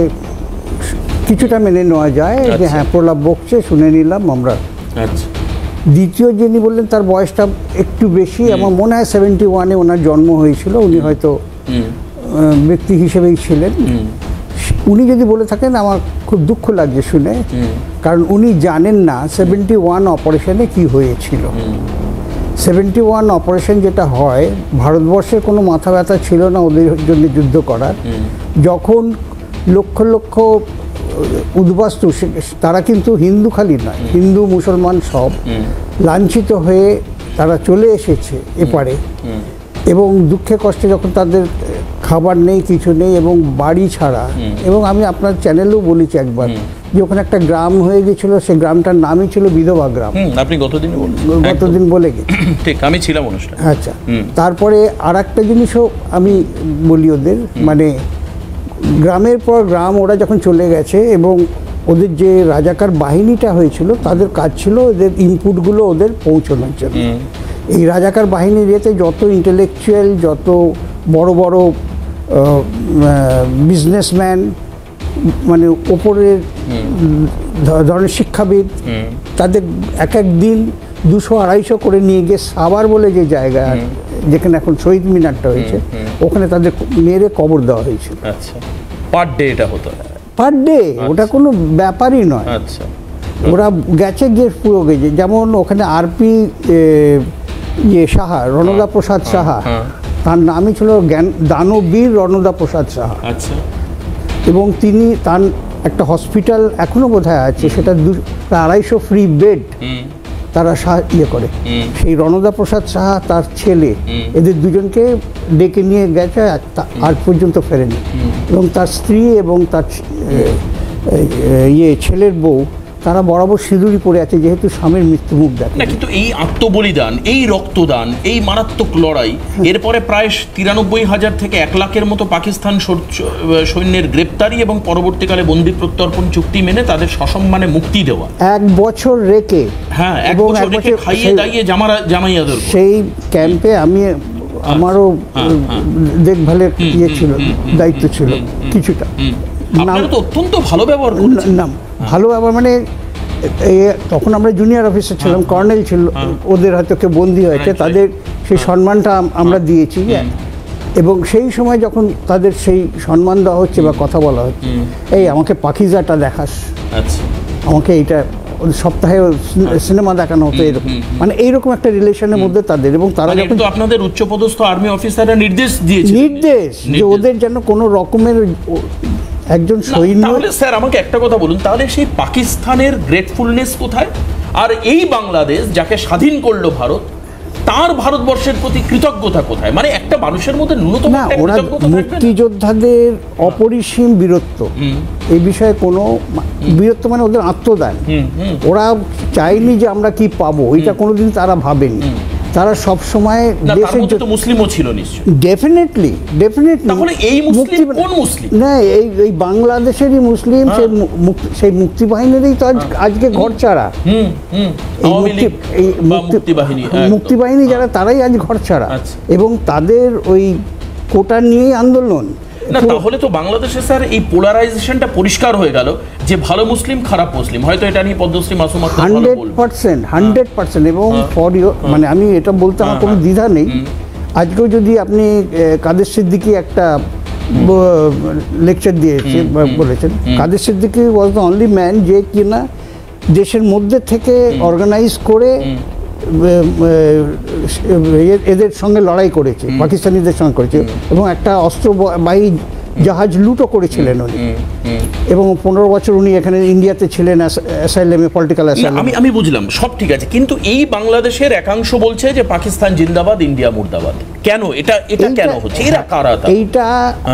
কিছুটা মেনে নেওয়া যায় যে হ্যাঁ প্রলাপ বকছে, শুনে নিলাম আমরা। দ্বিতীয় যিনি বললেন তার বয়সটা একটু বেশি, আমার মনে হয় 71-এ ওনার জন্ম হয়েছিল, উনি হয়তো ব্যক্তি হিসেবেই ছিলেন। উনি যদি বলে থাকেন আমার খুব দুঃখ লাগছে শুনে, কারণ উনি জানেন না 71 অপারেশনে কি হয়েছিল। 71 অপারেশন যেটা হয়, ভারতবর্ষের কোনো মাথা ব্যথা ছিল না ওদের জন্য যুদ্ধ করার। যখন লক্ষ লক্ষ উদ্বাস্তু, তারা কিন্তু হিন্দু খালি নয়, হিন্দু মুসলমান সব লাঞ্ছিত হয়ে তারা চলে এসেছে এপারে, এবং দুঃখে কষ্টে যখন তাদের খাবার নেই, কিছু নেই, এবং বাড়ি ছাড়া। এবং আমি আপনার চ্যানেলেও বলেছি একবার যে ওখানে একটা গ্রাম হয়ে গেছিল, সেই গ্রামটার নামই ছিল বিধবা গ্রাম। আপনি গতদিন বলে গেছি, ঠিক, আমি ছিলাম অনুষ্ঠানে। আচ্ছা, তারপরে আর একটা জিনিসও আমি বলি ওদের, মানে গ্রামের পর গ্রাম ওরা যখন চলে গেছে, এবং ওদের যে রাজাকার বাহিনীটা হয়েছিল তাদের কাজ ছিল ওদের ইনপুটগুলো ওদের পৌঁছানোর জন্য। এই রাজাকার বাহিনীর ইয়েতে যত ইন্টেলেকচুয়াল, যত বড় বড় বিজনেসম্যান, মানে ওপরের ধরনের শিক্ষাবিদ, তাদের এক এক দিন 200-250 করে নিয়ে গিয়ে সাভার বলে যে জায়গা, যেখানে এখন শহীদ মিনারটা হয়েছে, ওখানে তাদের মেরে কবর দেওয়া হয়েছিল। আচ্ছা, পার ডে এটা হতো? পার ডে, ওটা কোনো ব্যাপারই নয়। আচ্ছা, ওরা গেছে গিয়ে পুরো গেছে। যেমন ওখানে আরপি সাহা, রণদা প্রসাদ সাহা, তার নামই ছিল দানবীর রণদা প্রসাদ সাহা। আচ্ছা, এবং তিনি তার একটা হসপিটাল এখনো বোধহয় আছে, সেটা 250 ফ্রি বেড তারা ইয়ে করে। সেই রণদা প্রসাদ সাহা, তার ছেলে, এদের দুজনকে ডেকে নিয়ে গেছে, আজ পর্যন্ত ফেরেনি। এবং তার স্ত্রী এবং তার ছেলের বউ, তারা বরাবর সিঁদুরি পড়ে আছে, যেহেতু স্বামীর মৃত্যু মুখ দেখে না। কিন্তু এই আত্মবলিদান, এই রক্তদান, এই মারাত্মক লড়াই, এরপরে প্রায় 93,000 থেকে 1 লাখের মতো পাকিস্তান সৈন্যের গ্রেপ্তারি এবং পরবর্তীকালে বন্দি প্রত্যর্পণ চুক্তি মেনে তাদের সসম্মানে মুক্তি দেওয়া, 1 বছর রেখে, হ্যাঁ, 1 বছর রেখে খাইয়ে দাইয়ে জামাই আদর। সেই ক্যাম্পে আমি, আমারও দেখভালের ইয়ে ছিল, দায়িত্ব ছিল কিছুটা। আপনারা তো অত্যন্ত ভালো ব্যবহার করছেন। না, ভালো ব্যবহার মানে তখন আমরা জুনিয়র অফিসার ছিলাম, কর্নেল ছিল, ওদের হয়তো কেউ বন্দি হয়েছে, তাদের সেই সম্মানটা আমরা দিয়েছি। এবং সেই সময় যখন তাদের সেই সম্মান দেওয়া হচ্ছে বা কথা বলা হচ্ছে, এই আমাকে পাখিজাটা দেখাস, আমাকে এইটা সপ্তাহে সিনেমা দেখানো হতো, এরকম মানে এইরকম একটা রিলেশনের মধ্যে তাদের। এবং তারা যখন আপনাদের উচ্চপদস্থ আর্মি অফিসাররা নির্দেশ যে ওদের যেন কোনো রকমের একজন সৈন্য। তাহলে স্যার আমাকে একটা কথা বলুন, তাহলে সেই পাকিস্তানের গ্রেটফুলনেস কোথায়? আর এই বাংলাদেশ যাকে স্বাধীন করলো ভারত, তার ভারতবর্ষের প্রতি কৃতজ্ঞতা কোথায়? মানে একটা মানুষের মধ্যে ন্যূনতম না, ওরা মুক্তিযোদ্ধাদের অপরিসীম বীরত্ব, এই বিষয়ে কোনো বীরত্ব মানে ওদের আত্মদান। ওরা চাইনি যে আমরা কি পাবো, এটা কোনোদিন তারা ভাবেনি। তারা সব সময় দেশের জন্য মুসলিমও ছিল নিশ্চয়ই। ডেফিনেটলি। তাহলে এই মুসলিম কোন মুসলিম? না, এই বাংলাদেশেরই মুসলিম, সেই মুক্তি বাহিনীরই তো আজকে ঘর ছাড়া। মুক্তি বাহিনী যারা, তারাই আজ ঘর ছাড়া। এবং তাদের ওই কোটা নিয়েই আন্দোলন। না, তাহলে তো বাংলাদেশে স্যার এই পোলারাইজেশনটা পরিষ্কার হয়ে গেল যে ভালো মুসলিম, খারাপ মুসলিম। হয়তো এটা নিয়ে পদ্মশ্রী মাসুম আক্তার 100%। এবং মানে আমি এটা বলতে আমার কোনো দ্বিধা নেই। আজকেও যদি আপনি কাদের সিদ্দিকী একটা লেকচার দিয়েছে, বলেছেন, Kader Siddiqui was the only man যে কিনা দেশের মধ্যে থেকে অর্গানাইজ করে এদের সঙ্গে লড়াই করেছে, পাকিস্তানিদের সঙ্গে করেছে, এবং একটা অস্ত্রবাহী জাহাজ লুটও করেছিলেন উনি, এবং 15 বছর উনি এখানে ইন্ডিয়াতে ছিলেন অ্যাসাইলামে, পলিটিক্যাল অ্যাসাইলামে। আমি বুঝলাম, সব ঠিক আছে, কিন্তু এই বাংলাদেশের একাংশ বলছে যে পাকিস্তান জিন্দাবাদ, ইন্ডিয়া মুর্দাবাদ। কেন এটা কেন হচ্ছে? এরা কারা? এইটা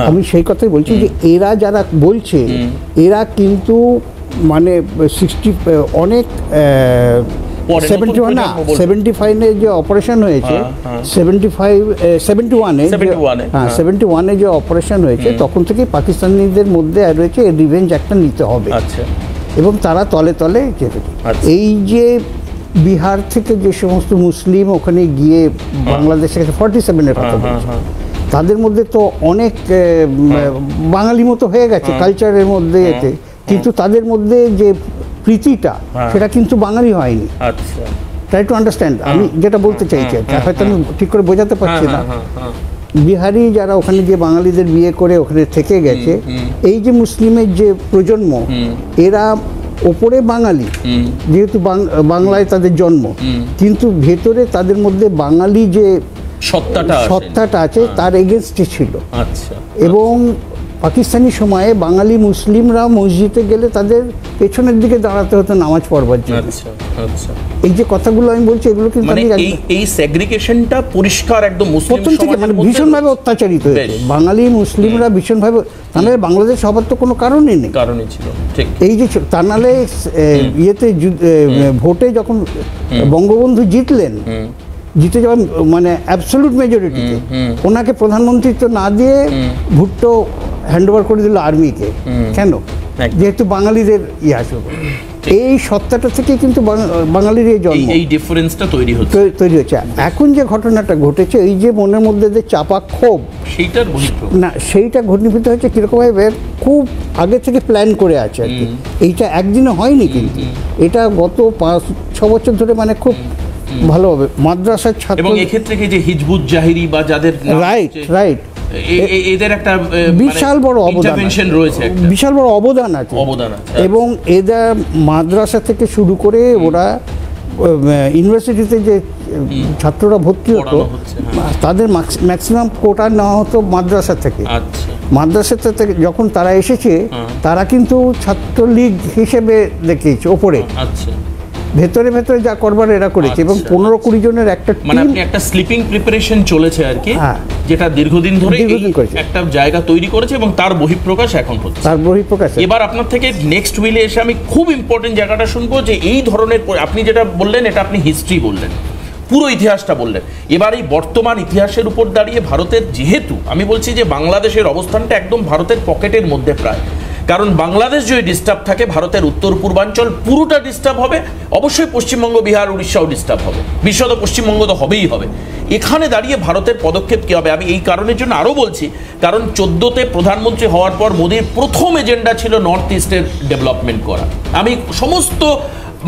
আমি সেই কথাই বলছি যে এরা যারা বলছে এরা কিন্তু মানে 60 অনেক 75 যে অপারেশন হয়েছে, 71 যে অপারেশন হয়েছে, তখন থেকে পাকিস্তানিদের মধ্যে রয়েছে রিভেঞ্জ একটা নিতে হবে, এবং তারা তলে তলে চেপেছে। এই যে বিহার থেকে যে সমস্ত মুসলিম ওখানে গিয়ে বাংলাদেশের 47-এর কথা বলছে, তাদের মধ্যে তো অনেক বাঙালি মতো হয়ে গেছে কালচারের মধ্যে এতে, কিন্তু তাদের মধ্যে যে প্রীতিটা সেটা কিন্তু বাঙালি হয়নি। ট্রাই টু আন্ডারস্ট্যান্ড আমি যেটা বলতে চাইছি, হয়তো আমি ঠিক করে বোঝাতে পারছি না। বিহারি যারা ওখানে যে বাঙালিদের বিয়ে করে ওখানে থেকে গেছে, এই যে মুসলিমের যে প্রজন্ম, এরা ওপরে বাঙালি, যেহেতু বাংলায় তাদের জন্ম, কিন্তু ভেতরে তাদের মধ্যে বাঙালি যে সত্তাটা আছে তার এগেনস্টে ছিল। এবং পাকিস্তানি সময়ে বাঙালি মুসলিমরা মসজিদে গেলে তাদের পেছনের দিকে দাঁড়াতে হতো নামাজ পড়বার জন্য। এই যে কথাগুলো আমি বলছি, এগুলো কিন্তু এই সেগ্রিগেশনটা পরিষ্কার একদম প্রথম থেকে মানে ভীষণভাবে অত্যাচারিত হয়েছে বাঙালি মুসলিমরা ভীষণভাবে। তাহলে বাংলাদেশ হবার তো কোনো কারণই নেই, ছিল ঠিক। এই যে তা নাহলে ইয়েতে ভোটে যখন বঙ্গবন্ধু জিতে যাওয়া মানে অ্যাবসলিউট মেজরিটিতে, ওনাকে প্রধানমন্ত্রীত্ব না দিয়ে ভুট্টো হ্যান্ডওভার করে দিল আর্মিকে। কেন? যেহেতু বাঙালিদের আছে, এই সত্তাটা থেকে কিন্তু বাঙালির এই জন্ম, এই ডিফারেন্সটা তৈরি হচ্ছে। এখন যে ঘটনাটা ঘটেছে, এই যে মনের মধ্যে যে চাপা ক্ষোভ, সেইটা ঘনীভূত হয়েছে কিরকম ভাবে, খুব আগে থেকে প্ল্যান করে আছে আর কি। এইটা একদিনে হয়নি, কিন্তু এটা গত 5-6 বছর ধরে মানে খুব ভালোভাবে মাদ্রাসার ছাত্র, এবং এক্ষেত্রে কি যে হিজবুত জাহিরি বা যাদের রাইট এদের একটা বিশাল বড় অবদান রয়েছে, বিশাল বড় অবদান আছে। এবং এদের মাদ্রাসা থেকে শুরু করে ওরা ইউনিভার্সিটিতে যে ছাত্ররা ভর্তি হতো, তাদের ম্যাক্সিমাম কোটা নেওয়া হতো মাদ্রাসা থেকে। মাদ্রাসা থেকে যখন তারা এসেছে, তারা কিন্তু ছাত্রলীগ হিসেবে দেখিয়েছে ওপরে, ভেতরে যা করবার এরা করেছে। এবং 15-20 জনের একটা মানে আপনি একটা স্লিপিং প্রিপারেশন চলেছে আর কি, যেটা দীর্ঘদিন ধরে একটা জায়গা তৈরি করেছে, এবং তার বহিঃপ্রকাশ এখন হচ্ছে। এবার আপনার থেকে নেক্সট উইলে এসে আমি খুব ইম্পর্টেন্ট জায়গাটা শুনবো, যে এই ধরনের আপনি যেটা বললেন, এটা আপনি হিস্ট্রি বললেন, পুরো ইতিহাসটা বললেন। এবার এই বর্তমান ইতিহাসের উপর দাঁড়িয়ে ভারতের, যেহেতু আমি বলছি যে বাংলাদেশের অবস্থানটা একদম ভারতের পকেটের মধ্যে প্রায়, কারণ বাংলাদেশ যদি ডিস্টার্ব থাকে, ভারতের উত্তর পূর্বাঞ্চল পুরোটা ডিস্টার্ব হবে, অবশ্যই পশ্চিমবঙ্গ, বিহার, উড়িষ্যাও ডিস্টার্ব হবে, বিশেষত পশ্চিমবঙ্গ তো হবেই হবে। এখানে দাঁড়িয়ে ভারতের পদক্ষেপ কী হবে? আমি এই কারণের জন্য আরও বলছি, কারণ 14তে প্রধানমন্ত্রী হওয়ার পর মোদির প্রথম এজেন্ডা ছিল নর্থ ইস্টের ডেভেলপমেন্ট করা। আমি সমস্ত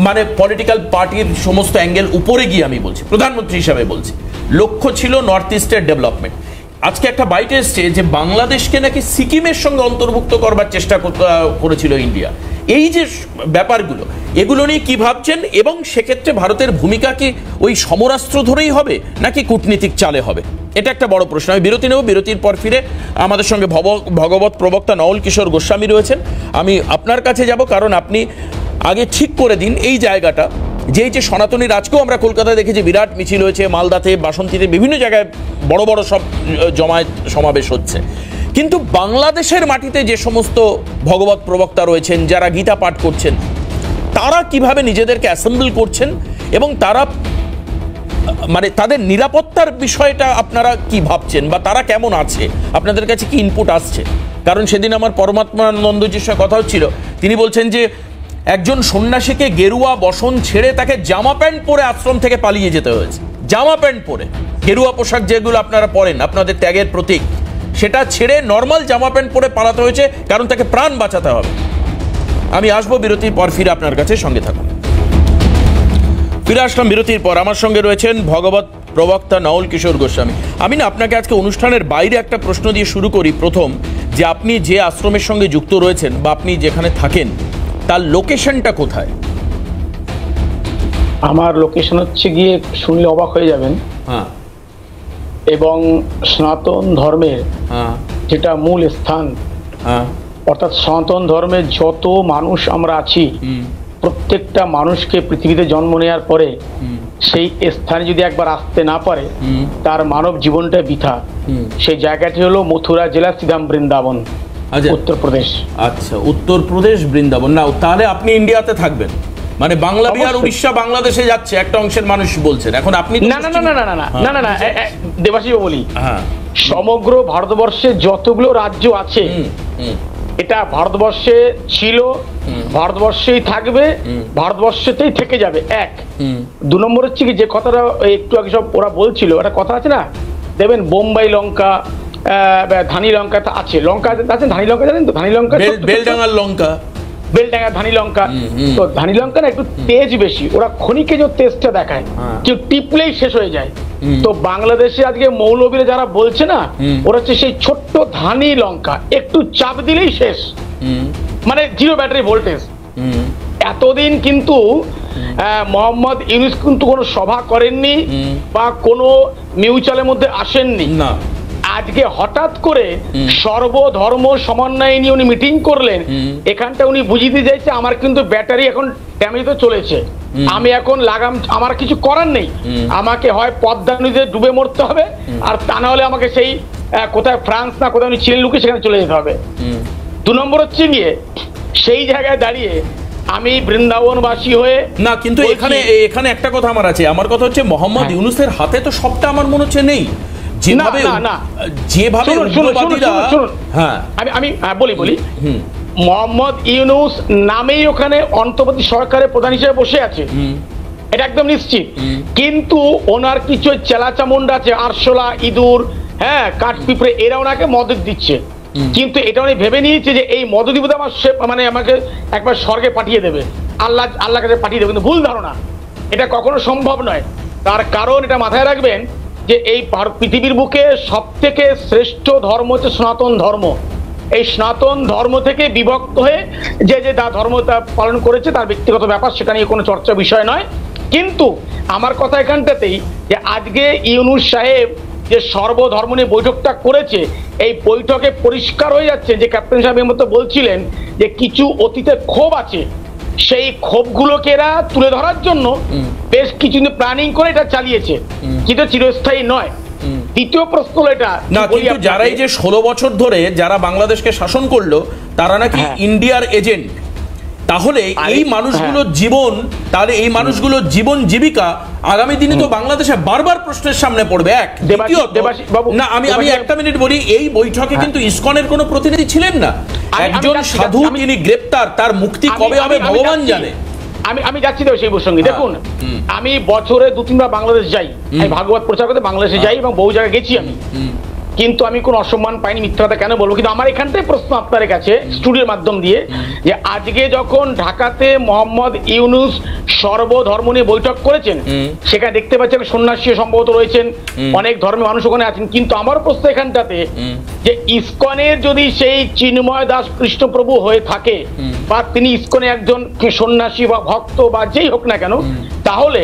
মানে পলিটিক্যাল পার্টির সমস্ত অ্যাঙ্গেল উপরে গিয়ে আমি বলছি, প্রধানমন্ত্রী হিসাবে বলছি, লক্ষ্য ছিল নর্থ ইস্টের ডেভেলপমেন্ট। আজকে একটা বাইট এসছে যে বাংলাদেশকে নাকি সিকিমের সঙ্গে অন্তর্ভুক্ত করবার চেষ্টা করেছিল ইন্ডিয়া। এই যে ব্যাপারগুলো, এগুলো নিয়ে কি ভাবছেন? এবং সেক্ষেত্রে ভারতের ভূমিকা কি ওই সমরাস্ত্র ধরেই হবে, নাকি কূটনীতিক চালে হবে? এটা একটা বড় প্রশ্ন। আমি বিরতি নেব, বিরতির পর ফিরে আমাদের সঙ্গে ভগবত প্রবক্তা নওল কিশোর গোস্বামী রয়েছেন। আমি আপনার কাছে যাব, কারণ আপনি আগে ঠিক করে দিন এই জায়গাটা, যে সনাতনী রাজকেও আমরা কলকাতায় দেখেছি, বিরাট মিছিল হয়েছে, মালদাতে, বাসন্তীতে, বিভিন্ন জায়গায় বড় বড় সব জমায়েত সমাবেশ হচ্ছে, কিন্তু বাংলাদেশের মাটিতে যে সমস্ত ভগবত প্রবক্তা রয়েছেন, যারা গীতা পাঠ করছেন, তারা কিভাবে নিজেদেরকে অ্যাসেম্বল করছেন, এবং তারা মানে তাদের নিরাপত্তার বিষয়টা আপনারা কি ভাবছেন, বা তারা কেমন আছে, আপনাদের কাছে কি ইনপুট আসছে? কারণ সেদিন আমার পরমাত্মানন্দজির সঙ্গে কথা হচ্ছিল, তিনি বলছেন যে একজন সন্ন্যাসীকে গেরুয়া বসন ছেড়ে তাকে জামা প্যান্ট পরে আশ্রম থেকে পালিয়ে যেতে হয়েছে। জামা প্যান্ট পরে, গেরুয়া পোশাক যেগুলো আপনারা পরেন, আপনাদের ত্যাগের প্রতীক, সেটা ছেড়ে নর্মাল জামা প্যান্ট পরে পালাতে হয়েছে, কারণ তাকে প্রাণ বাঁচাতে হবে। আমি আসবো বিরতির পর, ফিরে আপনার কাছে, সঙ্গে থাকুন। ফিরে আসলাম বিরতির পর। আমার সঙ্গে রয়েছেন ভগবত প্রবক্তা নওল কিশোর গোস্বামী। আমি না আপনাকে আজকে অনুষ্ঠানের বাইরে একটা প্রশ্ন দিয়ে শুরু করি। প্রথম, যে আপনি যে আশ্রমের সঙ্গে যুক্ত রয়েছেন, বা আপনি যেখানে থাকেন, তার লোকেশনটা কোথায়? আমার লোকেশন হচ্ছে গিয়ে, শুনলে অবাক হয়ে যাবেন, এবং সনাতন ধর্মের যেটা মূল স্থান, অর্থাৎ সনাতন ধর্মের যত মানুষ আমরা আছি, প্রত্যেকটা মানুষকে পৃথিবীতে জন্ম নেওয়ার পরে সেই স্থানে যদি একবার আসতে না পারে তার মানব জীবনটা বৃথা। সেই জায়গাটি হলো মথুরা জেলা শ্রীধাম বৃন্দাবন, উত্তরপ্রদেশ। আচ্ছা, উত্তরপ্রদেশ বৃন্দাবন। না তাহলে আপনি ইন্ডিয়াতে থাকবেন, মানে বাংলা, বিহার, উড়িষ্যা বাংলাদেশে যাচ্ছে একটা অংশের মানুষ বলছেন এখন আপনি। না না না না না না না না না, দেবাশিস বলি, সমগ্র ভারতবর্ষে যতগুলো রাজ্য আছে এটা ভারতবর্ষে ছিল, ভারতবর্ষেই থাকবে, ভারতবর্ষতেই থেকে যাবে। এক। 2 নম্বর হচ্ছে কি, যে কথাটা একটু আগে সব ওরা বলছিল, একটা কথা আছে না, দেখবেন বোম্বাই লঙ্কা, ধানি লঙ্কা আছে, লঙ্কা আছে, ধানি লঙ্কা জানেন তো, ধানি লঙ্কা, বেলডাঙ্গার লঙ্কা, বেলডাঙ্গা ধানি লঙ্কা। তো ধানি লঙ্কা না একটু তেজ বেশি, ওরা ক্ষণিকে যে তেজটা দেখায়, কেউ টিপলেই শেষ হয়ে যায়। তো বাংলাদেশে আজকে মৌলবীরা যারা বলছে না, ওরা হচ্ছে সেই ছোট্ট ধানি লঙ্কা, একটু চাপ দিলেই শেষ, মানে 0 ব্যাটারি ভোল্টেজ। এতদিন কিন্তু মোহাম্মদ ইউনূস কিন্তু কোনো সভা করেননি বা কোনো মিউচুয়ালের মধ্যে আসেননি না। আজকে হঠাৎ করে সর্বধর্ম সমন্বয় নিয়ে উনি মিটিং করলেন, এখানটা উনি বুঝিয়ে দিয়ে যাচ্ছে আমার কিন্তু ব্যাটারি এখন ড্যামেজ তো চলেছে, আমি এখন লাগাম, আমার কিছু করার নেই, আমাকে হয় পদ্মা নদীতে ডুবে মরতে হবে, আর তা না হলে আমাকে সেই কোথায় ফ্রান্স না কোথায় উনি ছিলেন লুকে সেখানে চলে যেতে হবে। 2 নম্বর হচ্ছে গিয়ে সেই জায়গায় দাঁড়িয়ে আমি বৃন্দাবনবাসী হয়ে না, কিন্তু এখানে একটা কথা আমার আছে, আমার কথা হচ্ছে মোহাম্মদ ইউনূসের হাতে তো সবটা আমার মনে হচ্ছে নেই, যেভাবে আমি বলি মোহাম্মদ ইউনূস নামেই ওখানে অন্তর্বর্তী সরকারের প্রধান হিসেবে বসে আছে, এটা একদম নিশ্চিত। কিন্তু ওনার কিছু চেলাচামুন্ডা আছে, আরশোলা, ইঁদুর, হ্যাঁ, কাঠপিঁপড়ে, এরা ওনাকে মদত দিচ্ছে। কিন্তু এটা উনি ভেবে নিয়েছে যে এই মদত দিব আমার মানে আমাকে একবার স্বর্গে পাঠিয়ে দেবে, আল্লাহ কাছে পাঠিয়ে দেবে, কিন্তু ভুল ধারণা, এটা কখনো সম্ভব নয়। তার কারণ এটা মাথায় রাখবেন যে এই পৃথিবীর বুকে সব থেকে শ্রেষ্ঠ ধর্ম হচ্ছে সনাতন ধর্ম। এই সনাতন ধর্ম থেকে বিভক্ত হয়ে যে ধর্ম পালন করেছে তার ব্যক্তিগত ব্যাপার, সেটা নিয়ে কোনো চর্চা বিষয় নয়। কিন্তু আমার কথা এখানটাতেই যে আজকে ইউনূস সাহেব যে সর্বধর্ম নিয়ে বৈঠকটা করেছে, এই বৈঠকে পরিষ্কার হয়ে যাচ্ছে যে ক্যাপ্টেন সাহেব এর মতো বলছিলেন যে কিছু অতীতে ক্ষোভ আছে, সেই ক্ষোভগুলোকে এরা তুলে ধরার জন্য বেশ কিছু প্ল্যানিং করে এটা চালিয়েছে, কিন্তু চিরস্থায়ী নয়। দ্বিতীয় প্রশ্ন এটা না, কিন্তু যারা এই যে 16 বছর ধরে যারা বাংলাদেশকে শাসন করলো তারা নাকি ইন্ডিয়ার এজেন্ট, তাহলে এই মানুষগুলোর জীবন, তাহলে এই মানুষগুলোর জীবন জীবিকা আগামী দিনে তো বাংলাদেশে বারবার প্রশ্নের সামনে পড়বে। এক, না আমি একটা মিনিট বলি, এই বৈঠকে কিন্তু ইসকনের কোনো প্রতিনিধি ছিলেন না, একজন সাধু তিনি গ্রেপ্তার, তার মুক্তি কবে হবে ভগবান জানে। আমি যাচ্ছি তো সেই প্রসঙ্গে। দেখুন, আমি বছরে 2-3 বার বাংলাদেশ যাই, আমি ভাগবত প্রচার করতে বাংলাদেশে যাই এবং বহু জায়গায় গেছি আমি, কিন্তু আমি কোনো অসম্মান পাইনি, মিথ্যা কথা কেন বলবো। কিন্তু আমার এখানটাই প্রশ্ন আপনার কাছে স্টুডিওর মাধ্যম দিয়ে, যে আজকে যখন ঢাকাতে মোহাম্মদ ইউনূস সর্বধর্ম নিয়ে বৈঠক করেছেন, সেখানে দেখতে পাচ্ছেন সন্ন্যাসী সম্ভবত রয়েছেন, অনেক ধর্মের মানুষ ওখানে আছেন, কিন্তু আমার প্রশ্ন এখানটাতে যে ইসকনের যদি সেই চিন্ময় দাস কৃষ্ণপ্রভু হয়ে থাকে বা তিনি ইসকনে একজন সন্ন্যাসী বা ভক্ত বা যেই হোক না কেন, তাহলে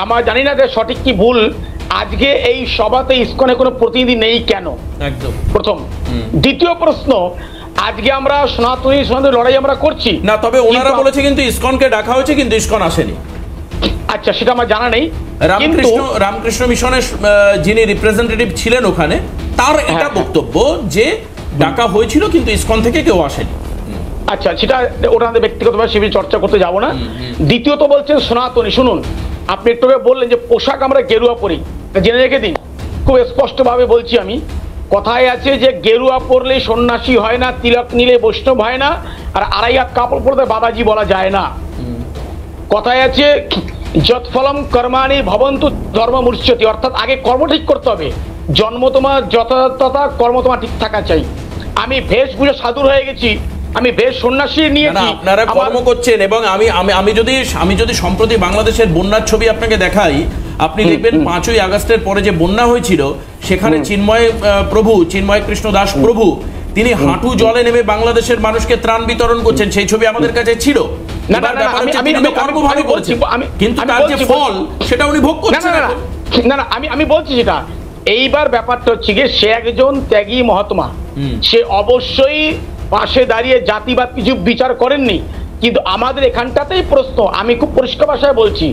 আমার জানি না যে সঠিক কি ভুল, আজকে এই সভাতে ইসকনে কোনো প্রতিনিধি নেই কেন? একদম প্রথম। দ্বিতীয় প্রশ্ন, আজকে আমরা সনাতনী লড়াই আমরা করছি না, তবে ওনারা বলেছে কিন্তু ইসকনকে ডাকা হয়েছে, কিন্তু ইসকন আসেনি। আচ্ছা, সেটা আমার জানা নেই। রামকৃষ্ণ মিশনের যিনি রিপ্রেজেন্টেটিভ ছিলেন ওখানে, তার এটা বক্তব্য যে ডাকা হয়েছিল কিন্তু ইসকন থেকে কেউ আসেনি। আচ্ছা, সেটা ওনাদের ব্যক্তিগতভাবে সেভাবে চর্চা করতে যাব না। দ্বিতীয়ত বলছেন সনাতনী, শুনুন, আপনি একটু বললেন যে পোশাক আমরা গেরুয়া পরি, জেনে রেখে দিন, খুব স্পষ্টভাবে বলছি আমি, কথায় আছে যে গেরুয়া পরলে সন্ন্যাসী হয় না, তিলক নিলে বৈষ্ণব হয় না, আর 2.5 হাত কাপড় পরতে বাবাজি বলা যায় না। কথায় আছে যৎফলম কর্মাণি ভবন্তু ধর্ম মূর্চ্যতি, অর্থাৎ আগে কর্ম ঠিক করতে হবে, জন্ম তোমার যথাযথতা, কর্ম তোমার ঠিক থাকা চাই। আমি বেশভূষা সাধুর হয়ে গেছি, আমি বেশ সন্ন্যাসী নিয়েছি, আপনারা কর্ম করছেন। এবং আমি যদি সম্প্রতি বাংলাদেশের বন্যার ছবি আপনাকে দেখাই, আপনি দেখবেন 5ই আগস্টের পরে যে বন্যা হয়েছিল, সেখানে চিন্ময় কৃষ্ণ দাস প্রভু তিনি হাঁটু জলে নেমে বাংলাদেশের মানুষকে ত্রাণ বিতরণ করছেন, সেই ছবি আমাদের কাছে ছিল। কিন্তু তার যে ফল সেটা উনি ভোগ করছেন। না না, আমি বলছি সেটা এইবার ব্যাপারটা হচ্ছে গিয়ে সে একজন ত্যাগী মহাত্মা, সে অবশ্যই পাশে দাঁড়িয়ে জাতিবাদ কিছু বিচার করেননি, কিন্তু আমাদের এখানটাতেই প্রশ্ন, আমি খুব পরিষ্কার ভাষায় বলছি,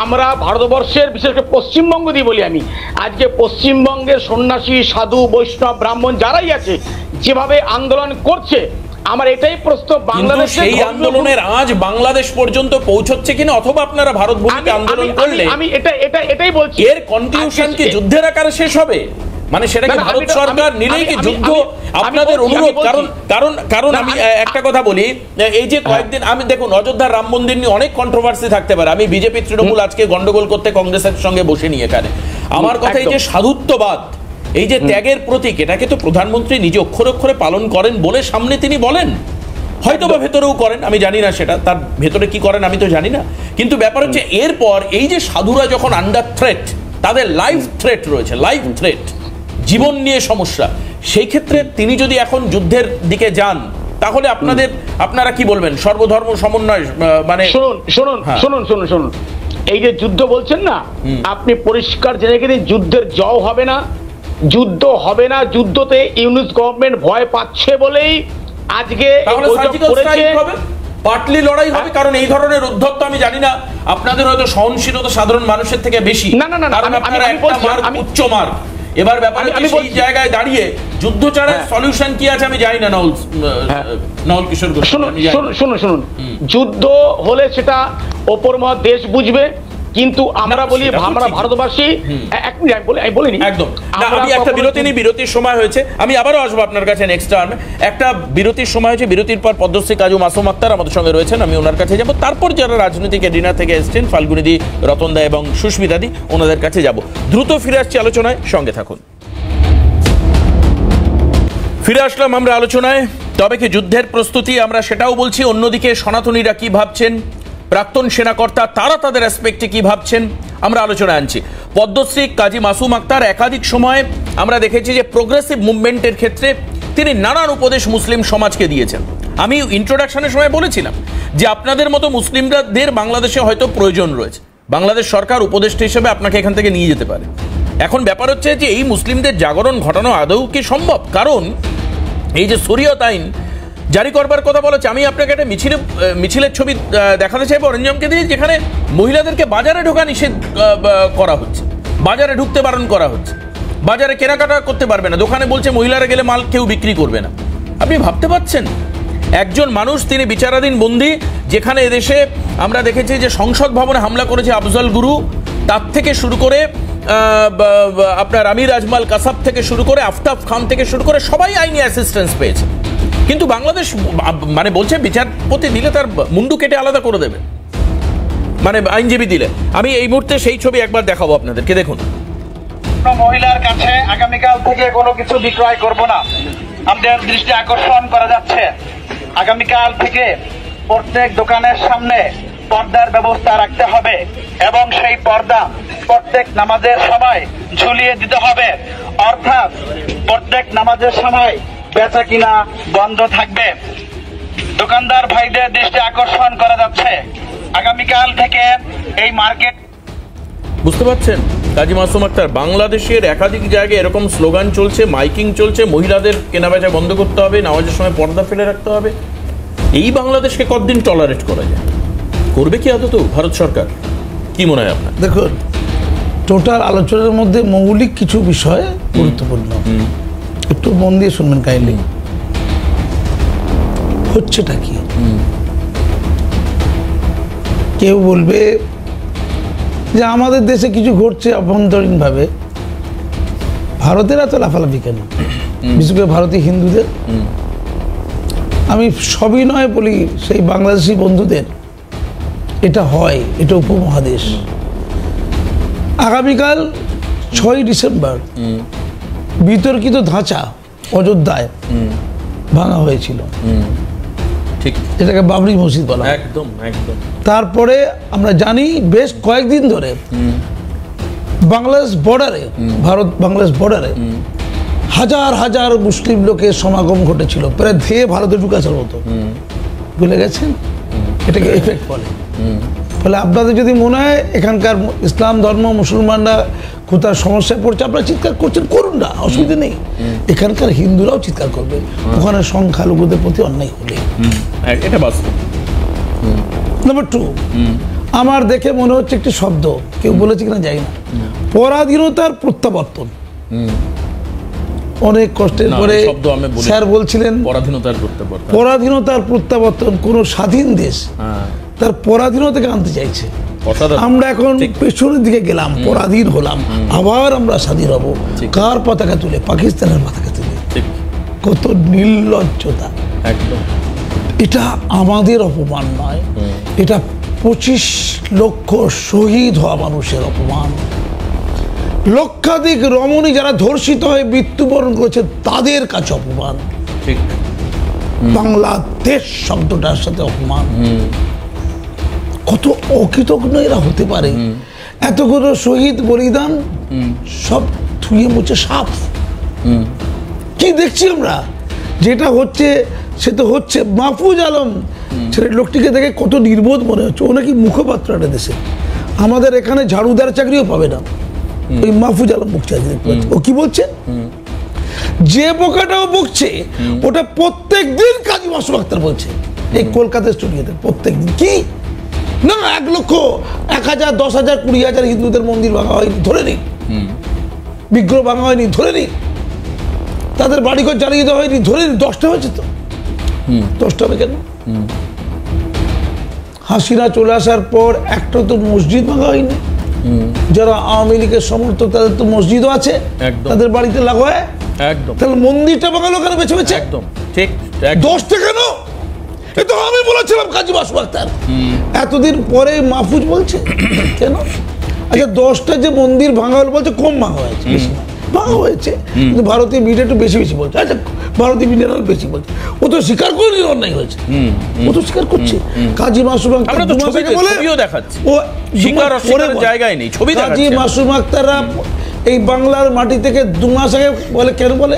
আমরা ভারতবর্ষের বিশেষ করে পশ্চিমবঙ্গ দিয়ে বলি, আমি আজকে পশ্চিমবঙ্গের সন্ন্যাসী, সাধু, বৈষ্ণব, ব্রাহ্মণ যারাই আছে যেভাবে আন্দোলন করছে, আমার এটাই প্রশ্ন, বাংলাদেশে সেই আন্দোলনের আজ বাংলাদেশ পর্যন্ত পৌঁছচ্ছে কিনা, অথবা আপনারা ভারত ভূমিতে আন্দোলন করলে আমি এটাই বলছি, এর কনক্লুশন কি যুদ্ধের আকারে শেষ হবে? মানে সেটা কি ভারত সরকার নিলেই কি যুদ্ধ আপনাদের অনুরোধ? কারণ আমি একটা কথা বলি, এই যে কয়েকদিন আমি দেখুন অযোধ্যার রাম মন্দির নিয়ে অনেক কন্ট্রোভার্সি থাকতে পারে, আমি বিজেপি তৃণমূল আজকে গন্ডগোল করতে কংগ্রেসের সঙ্গে বসে নিয়ে এখানে আমার কথা এই যে সাধুত্ববাদ, এই যে ত্যাগের প্রতীক, এটাকে তো প্রধানমন্ত্রী নিজে অক্ষরে অক্ষরে পালন করেন বলে সামনে তিনি বলেন, হয়তো বা ভেতরেও করেন, আমি জানি না সেটা তার ভেতরে কি করেন আমি তো জানি না, কিন্তু ব্যাপার হচ্ছে এরপর এই যে সাধুরা যখন আন্ডার থ্রেট, তাদের লাইফ থ্রেট রয়েছে, লাইফ থ্রেট, জীবন নিয়ে সমস্যা, সেই ক্ষেত্রে তিনি যদি এখন যুদ্ধের দিকে যান তাহলে আপনারা কি বলবেন? সর্বধর্ম সমন্বয় মানে শুনুন, এই যে যুদ্ধ বলছেন না, আপনি পরিষ্কার জেনে গেলেন যুদ্ধের জয় হবে না, যুদ্ধ হবে না, যুদ্ধতে ইউনিস গভর্নমেন্ট ভয় পাচ্ছে বলেই আজকে পাটলি লড়াই হবে, কারণ এই ধরনের উদ্ধত্ত আমি জানি না আপনাদের হয়তো সহনশীলতা সাধারণ মানুষের থেকে বেশি, উচ্চ মার্গ। এবার ব্যাপার হচ্ছে সেই জায়গায় দাঁড়িয়ে যুদ্ধ ছাড়া সলিউশন কি আছে আমি জানি না। নওল কিশোর, শুনুন, যুদ্ধ হলে সেটা ওপর মহা দেশ বুঝবে, কিন্তু আমরা বলি আমরা ভারতবাসী, এক মিনিট আমি বলিনি একদম, আমি একটা বিরতি নিই, বিরতির সময় হয়েছে, আমি আবারও আসবো আপনার কাছে নেক্সট টার্মে। একটা বিরতির সময় হয়েছে, বিরতির পর পদ্মশ্রী কাজী মাসুম আক্তার আমাদের সঙ্গে রয়েছেন, আমি ওনার কাছে যাব, তারপর যারা রাজনৈতিক এডিনা থেকে এসছেন ফাল্গুনিদি, রতনদা এবং সুস্মিতাদি, ওনাদের কাছে যাব। দ্রুত ফিরে আসছি আলোচনায়, সঙ্গে থাকুন। ফিরে আসলাম আমরা আলোচনায়। তবে কি যুদ্ধের প্রস্তুতি, আমরা সেটাও বলছি, অন্যদিকে সনাতনীরা কি ভাবছেন, প্রাক্তন সেনাকর্তা তারা তাদের অ্যাসপেক্টে কি ভাবছেন, আমরা আলোচনায় আনছি। পদ্মশ্রী কাজী মাসুম আক্তার একাধিক সময় আমরা দেখেছি যে প্রোগ্রেসিভ মুভমেন্টের ক্ষেত্রে তিনি নানান উপদেশ মুসলিম সমাজকে দিয়েছেন। আমি ইন্ট্রোডাকশনের সময় বলেছিলাম যে আপনাদের মতো মুসলিমদের বাংলাদেশে হয়তো প্রয়োজন রয়েছে, বাংলাদেশ সরকার উপদেষ্টা হিসেবে আপনাকে এখান থেকে নিয়ে যেতে পারে। এখন ব্যাপার হচ্ছে যে এই মুসলিমদের জাগরণ ঘটানো আদৌ কি সম্ভব? কারণ এই যে শরিয়ত আইন জারি করবার কথা বলেছে, আমি আপনাকে একটা মিছিলের ছবি দেখাতে চাইবো অরিঞ্জমকে দিয়ে, যেখানে মহিলাদেরকে বাজারে ঢোকা নিষেধ করা হচ্ছে, বাজারে ঢুকতে বারণ করা হচ্ছে, বাজারে কেনাকাটা করতে পারবে না, দোকানে বলছে মহিলারা গেলে মাল কেউ বিক্রি করবে না। আপনি ভাবতে পারছেন একজন মানুষ তিনি বিচারাধীন বন্দী, যেখানে এদেশে আমরা দেখেছি যে সংসদ ভবনে হামলা করেছে আফজল গুরু, তার থেকে শুরু করে আপনার আমির আজমাল কাসাব থেকে শুরু করে আফতাব খান থেকে শুরু করে সবাই আইনি অ্যাসিস্ট্যান্স পেয়েছে, কিন্তু বাংলাদেশ মানে বলছে বিচারপতি দিলে তার মুন্ডু কেটে আলাদা করে দেবে, মানে আইনজীবী দিলে। আমি এই মুহূর্তে সেই ছবি একবার দেখাবো আপনাদেরকে, দেখুন। মহিলার কাছে আগামীকাল থেকে কোনো কিছু বিক্রয় করব না, আমাদের দৃষ্টি আকর্ষণ করা যাচ্ছে। আগামীকাল থেকে প্রত্যেক দোকানের সামনে পর্দার ব্যবস্থা রাখতে হবে এবং সেই পর্দা প্রত্যেক নামাজের সময় ঝুলিয়ে দিতে হবে, অর্থাৎ প্রত্যেক নামাজের সময় বেচা কিনা বন্ধ থাকবে। দোকানদার ভাইদের দৃষ্টি আকর্ষণ করা যাচ্ছে, আগামীকাল থেকে এই মার্কেট। বুঝতে পারছেন কাজী মাসুম আক্তার, বাংলাদেশের একাধিক জায়গায় এরকম স্লোগান চলছে, মাইকিং চলছে, মহিলাদের কেনাবেচা বন্ধ করতে হবে, নামাজের সময় পর্দা ফেলে রাখতে হবে। এই বাংলাদেশকে কতদিন টলারেট করা যায়? করবে কি আদৌ ভারত সরকার? কি মনে হয় আপনার? দেখুন, টোটাল আলোচনার মধ্যে মৌলিক কিছু বিষয় গুরুত্বপূর্ণ, একটু মন দিয়ে শুনবেন কাইন্ডলি। হচ্ছেটা কি? কেউ বলবে যে আমাদের দেশে কিছু ঘটছে অভ্যন্তরীণভাবে, ভারতের এত লাফালাফি কেন, বিশেষ করে ভারতীয় হিন্দুদের? আমি সবই নয় বলি, সেই বাংলাদেশি বন্ধুদের এটা হয়, এটা উপমহাদেশ। আগামীকাল 6ই ডিসেম্বর বিতর্কিত ধাঁচা অযোধ্যায় ভাঙা হয়েছিল, ঠিক, এটাকে বাবরি মসজিদ বলা। একদম একদম। তারপরে আমরা জানি বেশ কয়েকদিন ধরে বাংলাদেশ বর্ডারে, ভারত বাংলাদেশ বর্ডারে হাজার হাজার মুসলিম লোকের সমাগম ঘটেছিল, প্রায় ধেয়ে ভারতে ঢুকাচার মতো। ভুলে গেছেন? এটাকে এফেক্ট বলে। ফলে আপনাদের যদি মনে হয় এখানকার ইসলাম ধর্ম মুসলমানরা কোথাও সমস্যায় পড়ছে, আপনারা চিৎকার করছেন, করুন না, অসুবিধা নেই। এখানকার হিন্দুরাও চিৎকার করবে ওখানে সংখ্যালঘুদের প্রতি অন্যায় হলে। এটা বাস্তব। নাম্বার 2, আমার দেখে মনে হচ্ছে একটি শব্দ, কেউ বলেছে কিনা জানি না, পরাধীনতার প্রত্যাবর্তন। অনেক কষ্টের পরে স্যার বলছিলেন পরাধীনতার প্রত্যাবর্তন। কোন স্বাধীন দেশ তার পরাধীনতাকে আনতে চাইছে। আমরা এখন পেছনের দিকে গেলাম, পরাধীন হলাম, আবার আমরা স্বাধীন হব। কার পতাকা তুলে? পাকিস্তানের পতাকা তুলে। কত নির্লজ্জতা! একদম। এটা আমাদের অপমান নয়, এটা 25 লক্ষ শহীদ হওয়া মানুষের অপমান। লক্ষাধিক রমণী যারা ধর্ষিত হয়ে মৃত্যুবরণ করেছে তাদের কাছে অপমান। বাংলাদেশ শব্দটার সাথে অপমান। কত অকৃতজ্ঞ এরা হতে পারে! এতগুলো শহীদ বলিদান সব ধুয়ে মুছে সাফ। কি দেখছি আমরা? যেটা হচ্ছে সে তো হচ্ছে। মাহফুজ আলম ছেলের লোকটিকে দেখে কত নির্বোধ মনে হচ্ছে। ও নাকি মুখপাত্র একটা দেশে, আমাদের এখানে ঝাড়ুদার চাকরিও পাবে না। ওই মাহফুজ আলম বকছে। ও কি বলছে? যে বোকাটাও বকছে ওটা প্রত্যেক দিন কাজী মাসুম আক্তার বলছে এই কলকাতা স্টুডিওতে। প্রত্যেক দিন কি না 1 লক্ষ 1000 10,000 20,000 হিন্দুদের মন্দির ভাঙা হয়নি, ধরে নিই। বিগ্রহ ভাঙা হয়নি, ধরে নিই। তাদের বাড়িঘর জ্বালিয়ে দেওয়া হয়নি, ধরে নিই। 10টা হয়েছে তো, 10টা হবে কেন? হাসিনা চলে আসার পর একটা তো মসজিদ ভাঙা হয়নি। যারা আওয়ামী লীগের সমর্থক তাদের তো মসজিদও আছে, তাদের বাড়িতে লাগায়। একদম। তাহলে মন্দিরটা ভাঙালো কেন বেছে বেছে? একদম ঠিক। 10টা কেন? এ তো আমি বলেছিলাম কাজী মাসুম আক্তার। এতদিন পরে মাহফুজ বলছে কেন? আচ্ছা 10টা যে মন্দির ভাঙা হলো বলছে কম ভাঙা হয়েছে, ভাঙা হয়েছে, কিন্তু ভারতীয় মিডিয়া একটু বেশি বেশি বলছে। আচ্ছা ভারতীয় মিডিয়া বেশি বলছে, ও তো স্বীকার করে অন্যায় হয়েছে, ও তো স্বীকার করছে। কাজী মাসুম আক্তার কাজী মাসুম আক্তাররা এই বাংলার মাটি থেকে 2 মাস আগে বলে, কেন বলে?